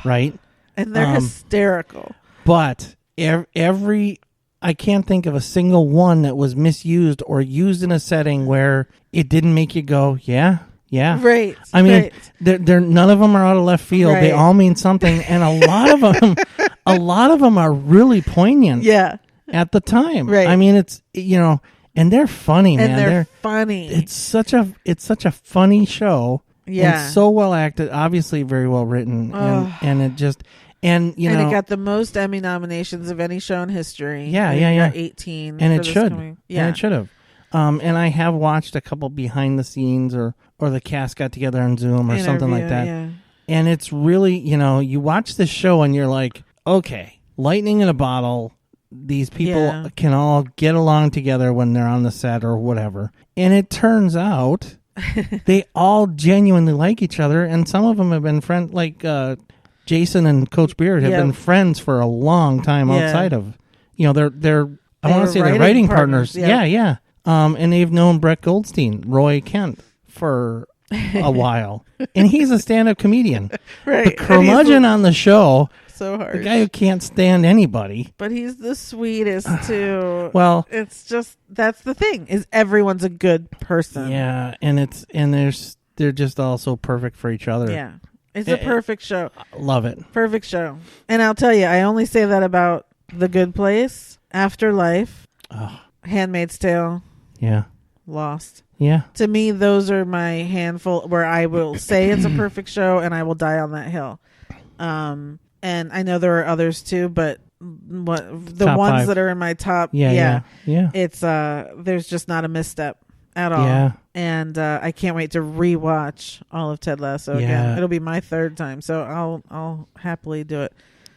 right? And they're hysterical. But I can't think of a single one that was misused or used in a setting where it didn't make you go, yeah. Yeah. Right. I mean, they're none of them are out of left field. Right. They all mean something, and a lot of them are really poignant. Yeah. At the time. Right. I mean, it's And they're funny, man. And they're funny. It's such a funny show. Yeah. And so well acted, obviously very well written. And it just, and you know. And it got the most Emmy nominations of any show in history. Yeah, It yeah. got 18. And for it this should. coming- And it should have. And I have watched a couple behind the scenes or the cast got together on Zoom or something like that. Yeah. And it's really, you watch this show and you're like, okay, lightning in a bottle. These people can all get along together when they're on the set or whatever. And it turns out they all genuinely like each other. And some of them have been friends, like Jason and Coach Beard have been friends for a long time outside of, they're I want to say they're writing partners. Yeah. And they've known Brett Goldstein, Roy Kent, for a while. And he's a stand-up comedian. Right. The curmudgeon on the show. So hard. The guy who can't stand anybody. But he's the sweetest, too. Well, it's just, that's the thing, is everyone's a good person. Yeah, and they're just all so perfect for each other. Yeah. It's a perfect show. Love it. Perfect show. And I'll tell you, I only say that about The Good Place, Afterlife, Handmaid's Tale, Lost. Yeah. To me, those are my handful where I will say it's a perfect show and I will die on that hill. And I know there are others too, but the Top ones 5. that are in my top, Yeah. it's there's just not a misstep at all. Yeah. And I can't wait to rewatch all of Ted Lasso again. It'll be my third time, so I'll happily do it.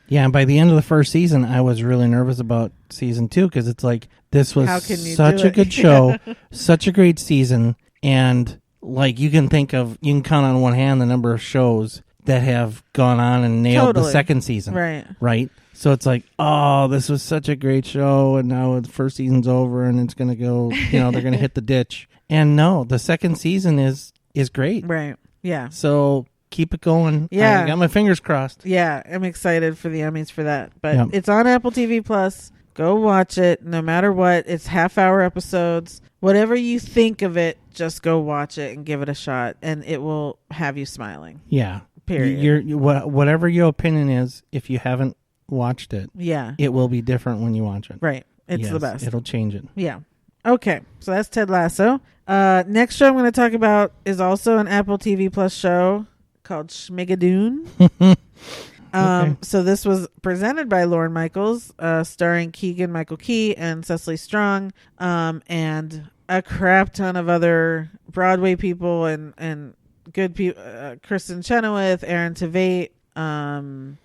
Yeah, and by the end of the first season, I was really nervous about season 2 because it's like this was such a good show, such a great season, and like you can count on one hand the number of shows that have gone on and nailed the second season. Right. So it's like, oh, this was such a great show, and now the first season's over, and it's going to go, they're going to hit the ditch. And no, the second season is great. Right. Yeah. So keep it going. Yeah. I got my fingers crossed. Yeah, I'm excited for the Emmys for that. But it's on Apple TV Plus. Go watch it no matter what. It's half-hour episodes. Whatever you think of it, just go watch it and give it a shot, and it will have you smiling. Yeah. Period. Whatever your opinion is, if you haven't watched it, yeah, it will be different when you watch it. Right. It's the best. It'll change it. Yeah. Okay. So that's Ted Lasso. Next show I'm going to talk about is also an Apple TV Plus show called Schmigadoon. Okay. So this was presented by Lorne Michaels, starring Keegan-Michael Key and Cecily Strong, and a crap ton of other Broadway people and good people, Kristen Chenoweth, Aaron Tveit, and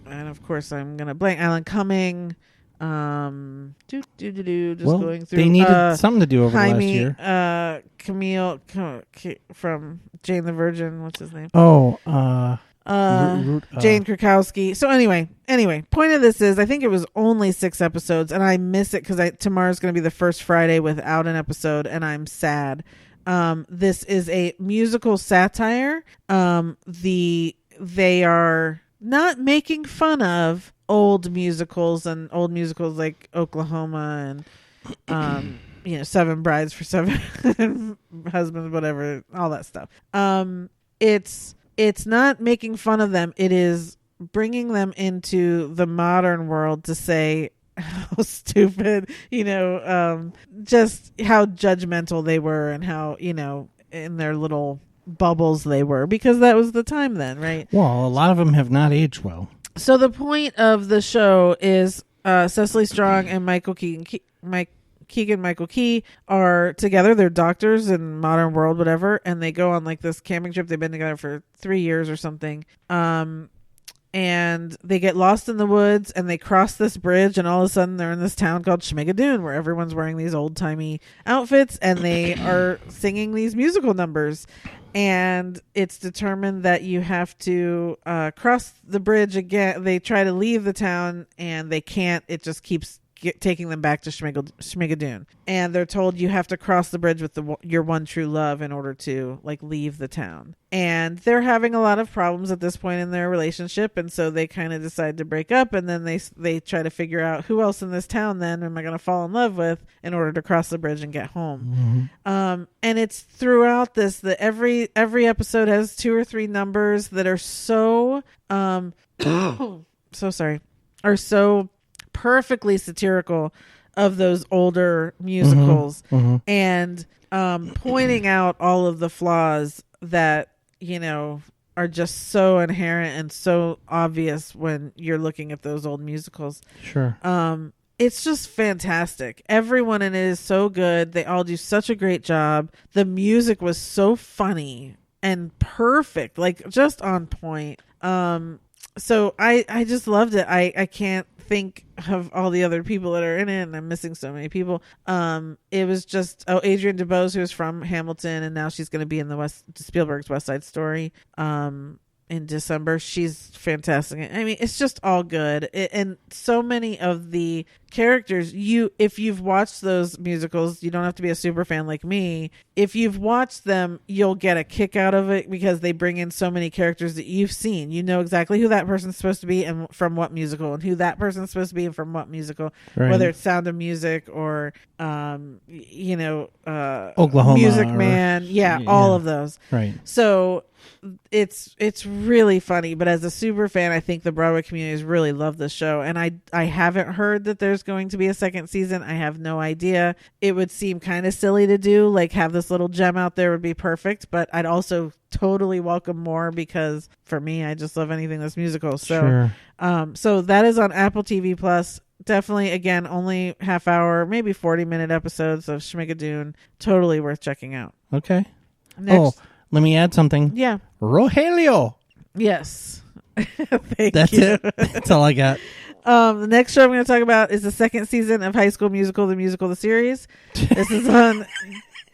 of course I'm gonna blank, Alan Cumming. Going through. They needed something to do over Jaime, the last year. Camille from Jane the Virgin. What's his name? Jane Krakowski. So anyway, point of this is I think it was only 6 episodes, and I miss it because tomorrow's going to be the first Friday without an episode, and I'm sad. This is a musical satire. They are not making fun of old musicals like Oklahoma and Seven Brides for Seven Husbands, whatever, all that stuff. It's not making fun of them. It is bringing them into the modern world to say how stupid, just how judgmental they were and how, in their little bubbles they were, because that was the time then, right? Well, a lot of them have not aged well. So the point of the show is Cecily Strong and Keegan-Michael Key are together. They're doctors in modern world, whatever, and they go on like this camping trip. They've been together for 3 years or something. And they get lost in the woods and they cross this bridge, and all of a sudden they're in this town called Schmigadoon where everyone's wearing these old-timey outfits and they are singing these musical numbers. And it's determined that you have to cross the bridge again. They try to leave the town and they can't. It just keeps taking them back to Schmigadoon, and they're told you have to cross the bridge with your one true love in order to leave the town. And they're having a lot of problems at this point in their relationship, and so they kind of decide to break up. And then they try to figure out who else in this town then am I going to fall in love with in order to cross the bridge and get home. Mm-hmm. And it's throughout this that every episode has 2 or 3 numbers that are so so sorry, are so perfectly satirical of those older musicals and pointing out all of the flaws that, you know, are just so inherent and so obvious when you're looking at those old musicals. Sure. It's just fantastic. Everyone in it is so good. They all do such a great job. The music was so funny and perfect, like just on point. So I just loved it. I can't think of all the other people that are in it, and I'm missing so many people. It was just Adrienne DeBose, who's from Hamilton, and now she's going to be in the Spielberg's West Side Story in December. She's fantastic. I mean, it's just all good. And so many of the characters, if you've watched those musicals, you don't have to be a super fan like me. If you've watched them, you'll get a kick out of it because they bring in so many characters that you've seen. You know exactly who that person's supposed to be and from what musical, and who that person's supposed to be and from what musical, right. Whether it's Sound of Music or Oklahoma, Music Man, all of those. Right. So it's really funny, but as a super fan, I think the Broadway community has really loved this show, and I haven't heard that there's going to be a second season. I have no idea. It would seem kind of silly to do, like have this little gem out there would be perfect, but I'd also totally welcome more because for me, I just love anything that's musical. So sure. So that is on Apple TV Plus. Definitely, again, only half hour, maybe 40-minute episodes of Schmigadoon. Totally worth checking out. Okay. Next. Let me add something. Yeah. Rogelio. Yes. That's you. it. That's all I got. The next show I'm going to talk about is the second season of High School Musical, the musical, the series. This is on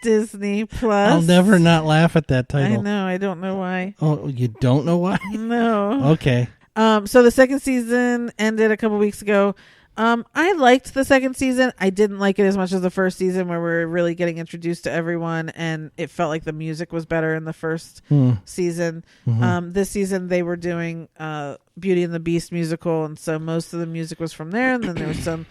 Disney Plus. I'll never not laugh at that title. I know. I don't know why. Oh, you don't know why? No. Okay. So the second season ended a couple weeks ago. I liked the second season. I didn't like it as much as the first season, where we're really getting introduced to everyone, and it felt like the music was better in the first season. This season they were doing Beauty and the Beast musical, and so most of the music was from there, and then there was some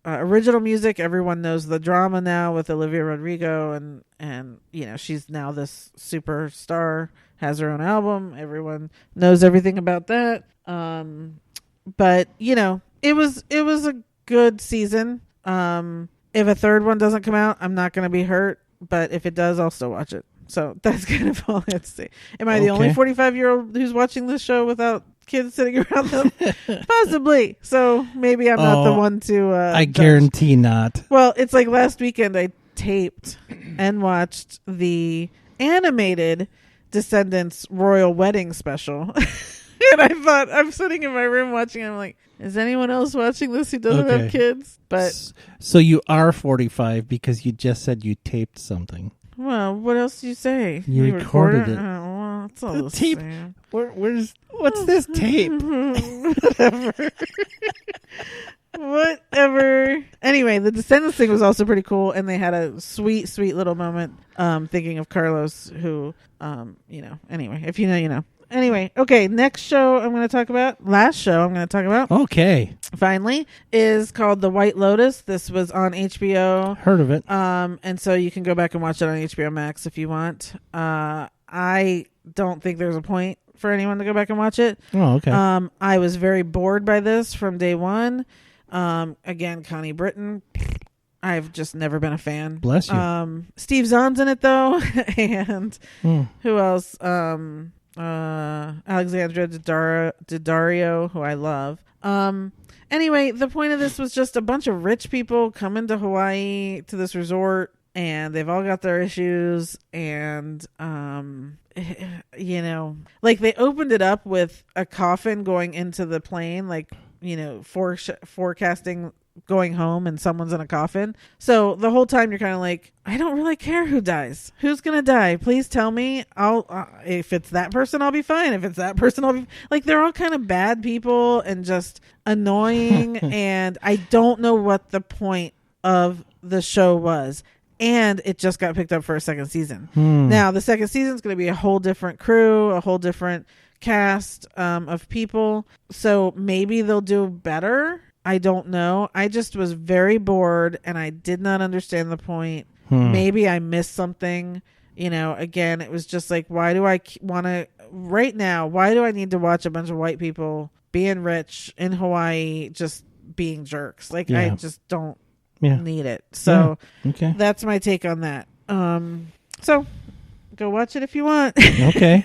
original music. Everyone knows the drama now with Olivia Rodrigo, and she's now this superstar, has her own album. Everyone knows everything about that. But it was a good season. If a third one doesn't come out, I'm not going to be hurt, but if it does, I'll still watch it. So that's kind of all I have to say. Am I the only 45-year-old who's watching this show without kids sitting around them? Possibly. So maybe I'm not the one to I guarantee not. Well, it's like last weekend I taped and watched the animated Descendants Royal Wedding special. And I thought, I'm sitting in my room watching, I'm like, is anyone else watching this who doesn't have kids? But so you are 45 because you just said you taped something. Well, what else do you say? You recorded it. Oh, well, it's all the tape. same. What's this tape? Whatever. Anyway, the Descendants thing was also pretty cool, and they had a sweet, sweet little moment thinking of Carlos, who, anyway, if you know, you know. Anyway, okay, last show I'm going to talk about. Okay. Finally, is called The White Lotus. This was on HBO. Heard of it. And so you can go back and watch it on HBO Max if you want. I don't think there's a point for anyone to go back and watch it. Oh, okay. I was very bored by this from day one. Again, Connie Britton. I've just never been a fan. Bless you. Steve Zahn's in it though. And who else? Alexandra Daddario, who I love. Anyway, the point of this was just a bunch of rich people coming to Hawaii to this resort, and they've all got their issues, and like they opened it up with a coffin going into the plane, like forecasting going home, and someone's in a coffin. So the whole time you're kind of like, I don't really care who dies. Who's gonna die? Please tell me. I'll if it's that person, I'll be fine. If it's that person, I'll be like, they're all kind of bad people and just annoying. And I don't know what the point of the show was. And it just got picked up for a second season. Now the second season is going to be a whole different crew, a whole different cast of people. So maybe they'll do better. I don't know. I just was very bored and I did not understand the point. Maybe I missed something. Again, it was just like, why do I want to right now? Why do I need to watch a bunch of white people being rich in Hawaii, just being jerks. Like, Yeah. I just don't Yeah. need it. So Okay. that's my take on that. So go watch it if you want. Okay.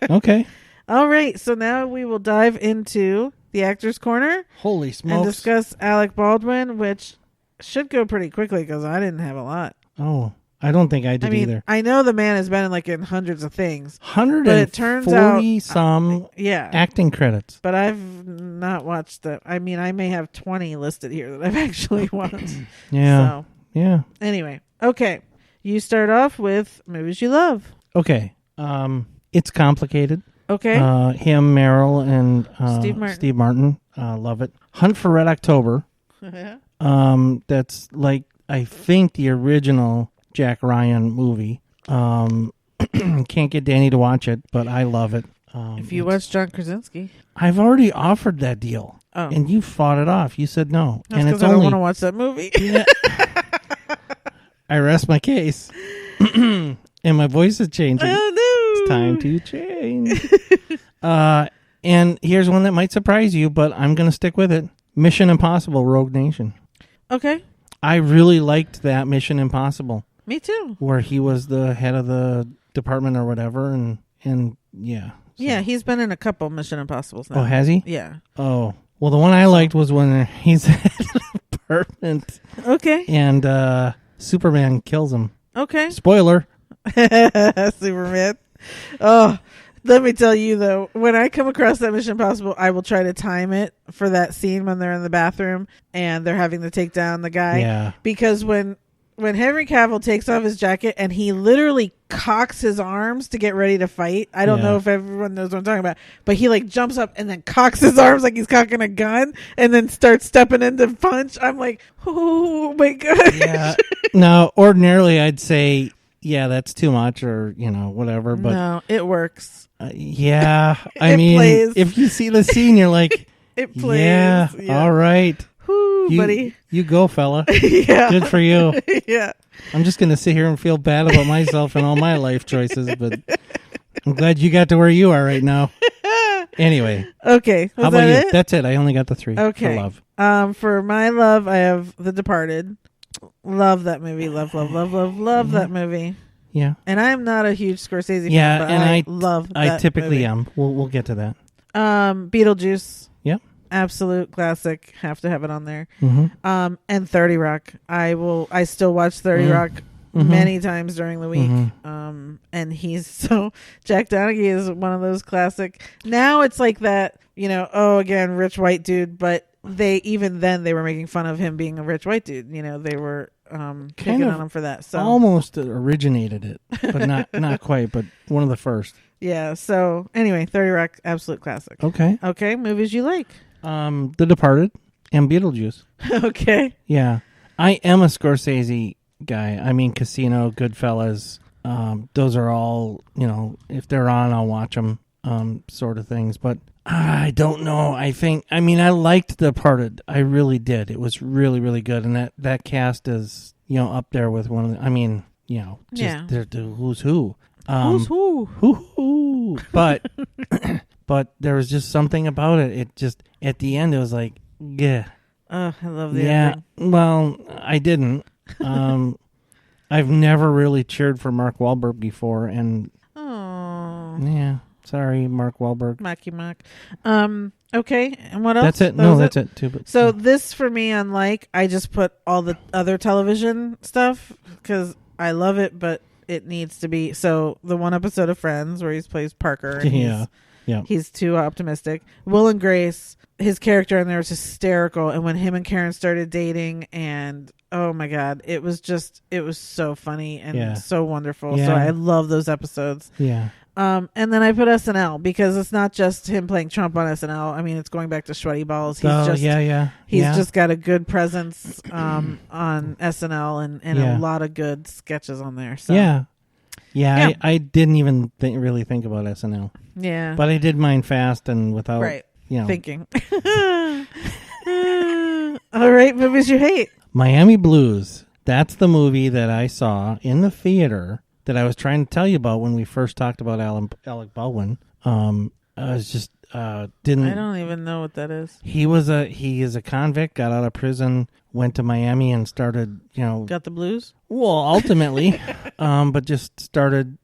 Okay. All right. So now we will dive into the Actors Corner Holy and smokes. discuss Alec Baldwin, which should go pretty quickly because I didn't have a lot. Oh, I don't think I did either. I know the man has been in hundreds of things. 140 but it turns out, some yeah, acting credits. but I've not watched that. I mean, I may have 20 listed here that I've actually watched. Yeah. So Yeah. anyway, okay. You start off with movies you love. Okay. It's complicated. Okay. Him, Meryl, and Steve Martin. love it. Hunt for Red October. That's like, I think, the original Jack Ryan movie. Can't get Danny to watch it, but I love it. If you watch John Krasinski. I've already offered that deal, Oh. and you fought it off. You said no, That's and because it's I don't only. want to watch that movie. Yeah. I rest my case, and my voice is changing. Oh, no. It's time to change. And here's one that might surprise you, but I'm going to stick with it. Mission Impossible: Rogue Nation. Okay. I really liked that Mission Impossible, Me too. where he was the head of the department or whatever, and yeah. So. Yeah, he's been in a couple Mission Impossibles now. Oh, has he? Yeah. Oh, well, the one I liked was when he's head of the department Okay. and Superman kills him. Okay. Spoiler. Superman. Oh, let me tell you though, when I come across that Mission Impossible, I will try to time it for that scene when they're in the bathroom and they're having to take down the guy. Yeah. Because when Henry Cavill takes off his jacket and he literally cocks his arms to get ready to fight. I don't know if everyone knows what I'm talking about, but he like jumps up and then cocks his arms like he's cocking a gun and then starts stepping in to punch. I'm like, oh my God. Yeah. Now, ordinarily I'd say, yeah, that's too much or, whatever. But no, it works. Yeah. I It mean, plays. if you see the scene, you're like, It plays. yeah, all right. Whoo, buddy. You go, fella. Yeah. Good for you. Yeah. I'm just going to sit here and feel bad about myself and all my life choices, but I'm glad you got to where you are right now. Anyway. Okay. How about you? That's it. I only got the 3 Okay. for love. For my love, I have The Departed. Love that movie. Love that movie. Yeah. And I'm not a huge Scorsese Yeah, fan, but and I love that I typically movie. am. We'll get to that. Beetlejuice. Yep. Absolute classic. Have to have it on there. Mm-hmm. And 30 Rock. I still watch 30 Rock many times during the week. And Jack Donaghy is one of those classic. Now it's like that, again, rich white dude, but they were making fun of him being a rich white dude. They were picking on him for that. So almost originated it, but not quite, but one of the first. yeah. So anyway, 30 Rock, absolute classic. Okay. Movies you like? The Departed and Beetlejuice. Okay. Yeah. I am a Scorsese guy. I mean, Casino, Goodfellas, those are all, if they're on, I'll watch them, sort of things. But I don't know. I liked The Departed. I really did. It was really, really good. And that cast is, up there with one of the, they're the who's who. Who's who? Who. But, but there was just something about it. It just, at the end, it was like, yeah. Oh, I love the ending. Well, I didn't. I've never really cheered for Mark Wahlberg before, and yeah, sorry, Mark Wahlberg. Mocky Mock. Okay, and what else? That's it. That's it too. But so this for me, unlike, I just put all the other television stuff because I love it, but it needs to be. So the one episode of Friends where he plays Parker, and he's too optimistic. Will and Grace, his character in there was hysterical, and when him and Karen started dating, and oh my God, it was so funny and so wonderful. So I love those episodes. Yeah. And then I put SNL because it's not just him playing Trump on SNL. I mean, it's going back to Sweaty Balls. He's just got a good presence on SNL and a lot of good sketches on there. So. Yeah. I didn't even really think about SNL. Yeah. But I did mine fast and without thinking. All right, movies you hate. Miami Blues. That's the movie that I saw in the theater that I was trying to tell you about when we first talked about Alec Baldwin. was just didn't. I don't even know what that is. He is a convict, got out of prison, went to Miami and started, Got the blues? well, ultimately, but just started,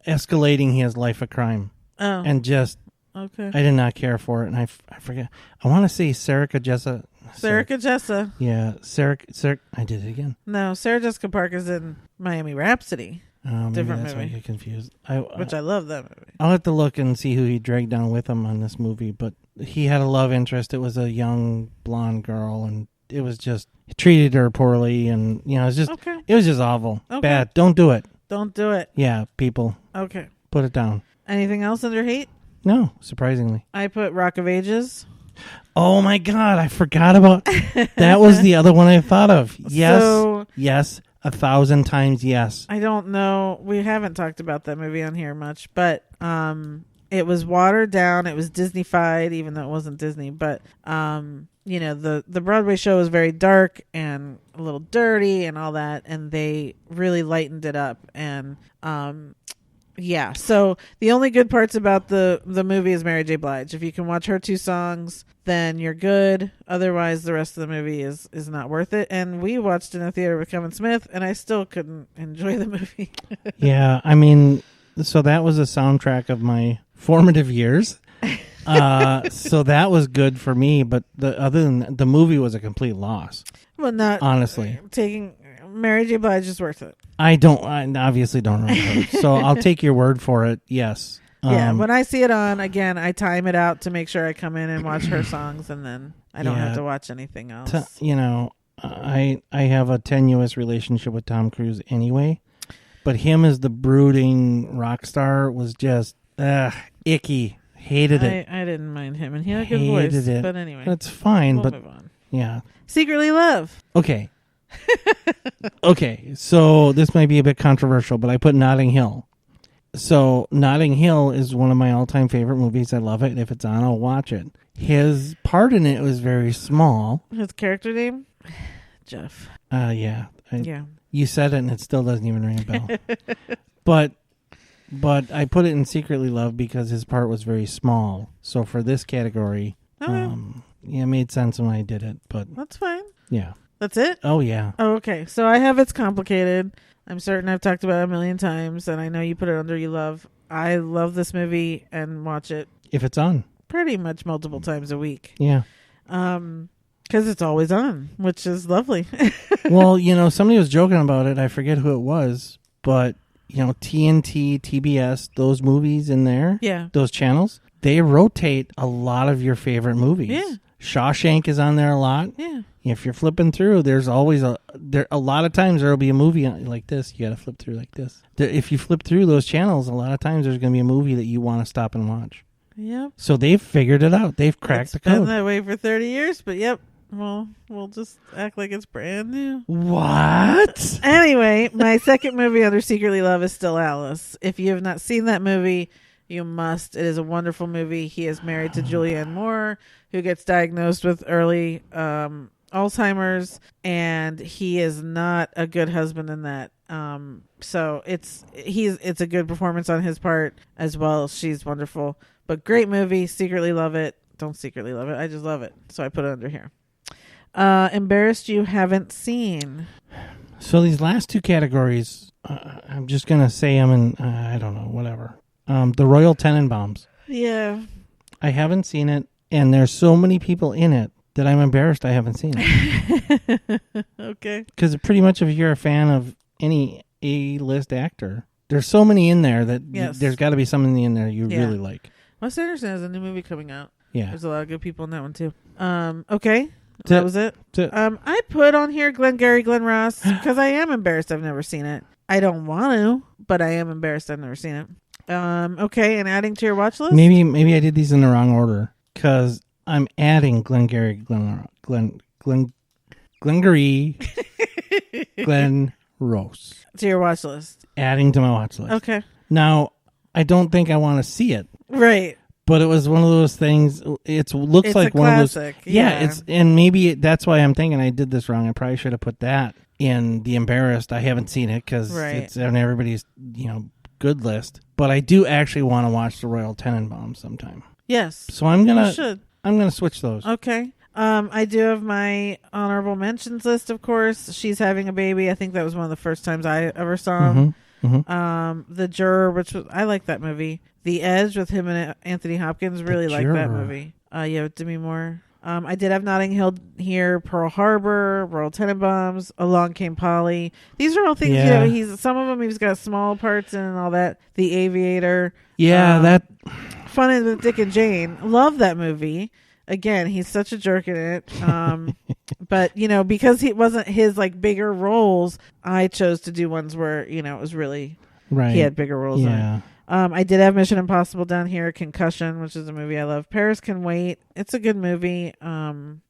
escalating his life of crime. Oh. And just, Okay. I did not care for it. And I forget. I want to say Sarah Jessica. Yeah, Sarah. I did it again. No, Sarah Jessica Parker's in Miami Rhapsody. Different that's movie. why I get confused. Which I love that movie. I'll have to look and see who he dragged down with him on this movie. But he had a love interest. It was a young blonde girl, and it was just, he treated her poorly, and it was just, Okay. it was just awful. Okay. Bad. Don't do it. Don't do it. Yeah, people. Okay. Put it down. Anything else under hate? No, surprisingly. I put Rock of Ages. Oh my God, I forgot about that. Was the other one I thought of. Yes, yes, 1,000 times yes. I don't know. We haven't talked about that movie on here much, but it was watered down. It was Disney-fied, even though it wasn't Disney. But the Broadway show was very dark and a little dirty and all that, and they really lightened it up. And yeah, so the only good parts about the movie is Mary J. Blige. If you can watch her 2 songs, then you're good. Otherwise, the rest of the movie is not worth it. And we watched in a theater with Kevin Smith, and I still couldn't enjoy the movie. Yeah, I mean, so that was a soundtrack of my formative years. So that was good for me, but other than that, the movie was a complete loss. Well, not honestly. Taking Mary J. Blige is worth it. I obviously don't know her, so I'll take your word for it. Yes. Yeah, when I see it on, again, I time it out to make sure I come in and watch her songs, and then I don't have to watch anything else. I have a tenuous relationship with Tom Cruise anyway, but him as the brooding rock star was just icky. Hated it. I didn't mind him, and he had a good voice. It. But anyway, that's fine. We'll but move on. Yeah, Secretly Love. Okay. Okay, so this might be a bit controversial, but I put Notting Hill. So Notting Hill is one of my all-time favorite movies. I love it. If it's on, I'll watch it. His part in it was very small. His character name? Jeff. Yeah. Yeah. You said it, and it still doesn't even ring a bell. But I put it in Secretly Love because his part was very small. So for this category, it made sense when I did it. But that's fine. Yeah. That's it? Oh, yeah. Oh, okay. So I have It's Complicated. I'm certain I've talked about it a million times, and I know you put it under You Love. I love this movie and watch it. If it's on. Pretty much multiple times a week. Yeah. Because it's always on, which is lovely. Well, somebody was joking about it. I forget who it was, but, TNT, TBS, those movies in there, those channels, they rotate a lot of your favorite movies. Yeah. Shawshank is on there a lot. Yeah. If you're flipping through, there's always a lot of times there'll be a movie like this. You got to flip through like this. If you flip through those channels, a lot of times there's going to be a movie that you want to stop and watch. Yep. So they've figured it out. They've cracked the code. It's been that way for 30 years, but yep. Well, we'll just act like it's brand new. What? Anyway, my second movie under Secretly Love is still Alice. If you have not seen that movie, you must. It is a wonderful movie. He is married to Julianne Moore, who gets diagnosed with early Alzheimer's, and he is not a good husband in that. So it's a good performance on his part as well. She's wonderful, but great movie. Secretly love it. Don't secretly love it. I just love it. So I put it under here. Embarrassed you haven't seen. So these last 2 categories, I'm just gonna say them in. I don't know, whatever. The Royal Tenenbaums. Yeah. I haven't seen it, and there's so many people in it that I'm embarrassed I haven't seen it. Okay. Because pretty much if you're a fan of any A-list actor, there's so many in there that there's got to be something in there you really like. Wes Anderson has a new movie coming out. Yeah. There's a lot of good people in that one, too. Okay. That was it. I put on here Glengarry Glen Ross because I am embarrassed I've never seen it. I don't want to, but I am embarrassed I've never seen it. Okay, and adding to your watch list? Maybe I did these in the wrong order because I'm adding Glengarry Glen Ross to your watch list. Adding to my watch list. Okay. Now, I don't think I want to see it. Right. But it was one of those things. It looks like one classic. of those. Yeah. And maybe that's why I'm thinking I did this wrong. I probably should have put that in the embarrassed. I haven't seen it because it's on everybody's good list. but I do actually want to watch the Royal Tenenbaums sometime. Yes. So I'm You should. gonna switch those. Okay. I do have my honorable mentions list, of course. She's having a baby. I think that was one of the first times I ever saw him. The Juror, which was, I like that movie. The Edge with him and Anthony Hopkins, really like that movie. Yeah, with Demi Moore. I did have Notting Hill here, Pearl Harbor, Royal Tenenbaums, Along Came Polly. These are all things, he's some of them he's got small parts in and all that. The Aviator. Yeah, that Fun with Dick and Jane. Love that movie. Again, he's such a jerk in it. But, because it wasn't his like bigger roles, I chose to do ones where, it was really right. He had bigger roles in it. I did have Mission Impossible down here, Concussion, which is a movie I love. Paris Can Wait. It's a good movie. You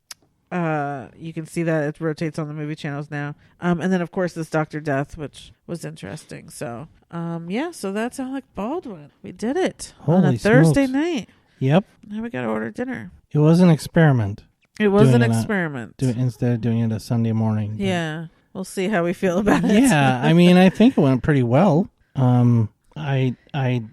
can see that it rotates on the movie channels now. And then, of course, this Dr. Death, which was interesting. So, so that's Alec Baldwin. We did it on a Thursday night. Yep. Now we got to order dinner. It was an experiment. It was an experiment. Instead of doing it a Sunday morning. Yeah. We'll see how we feel about it. Yeah. I mean, I think it went pretty well. I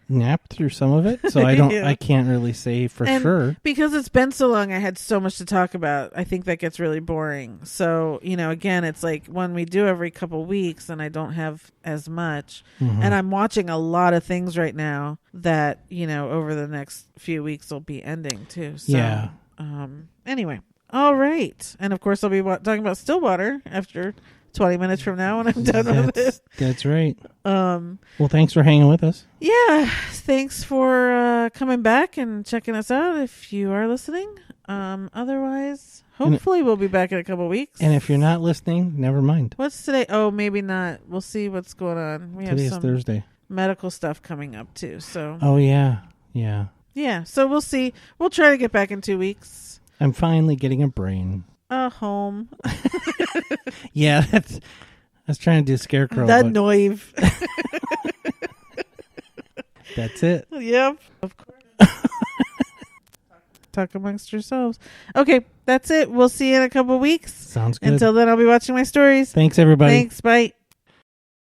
napped through some of it, so I can't really say for sure. Because it's been so long, I had so much to talk about. I think that gets really boring. So, again, it's like when we do every couple weeks and I don't have as much. And I'm watching a lot of things right now that, over the next few weeks will be ending too. So, yeah. Anyway. All right. And of course, I'll be talking about Stillwater after 20 minutes from now when I'm done with it. That's right. Well, thanks for hanging with us. Yeah. Thanks for coming back and checking us out if you are listening. Otherwise, hopefully we'll be back in a couple weeks. And if you're not listening, never mind. What's today? Oh, maybe not. We'll see what's going on. Today's Thursday. Medical stuff coming up too. So. Oh, yeah. Yeah. Yeah. So we'll see. We'll try to get back in 2 weeks. I'm finally getting a brain. A home. Yeah, that's trying to do Scarecrow. That noive. That's it. Yep. Of course. Talk amongst yourselves. Okay, that's it. We'll see you in a couple weeks. Sounds good. Until then, I'll be watching my stories. Thanks, everybody. Thanks. Bye.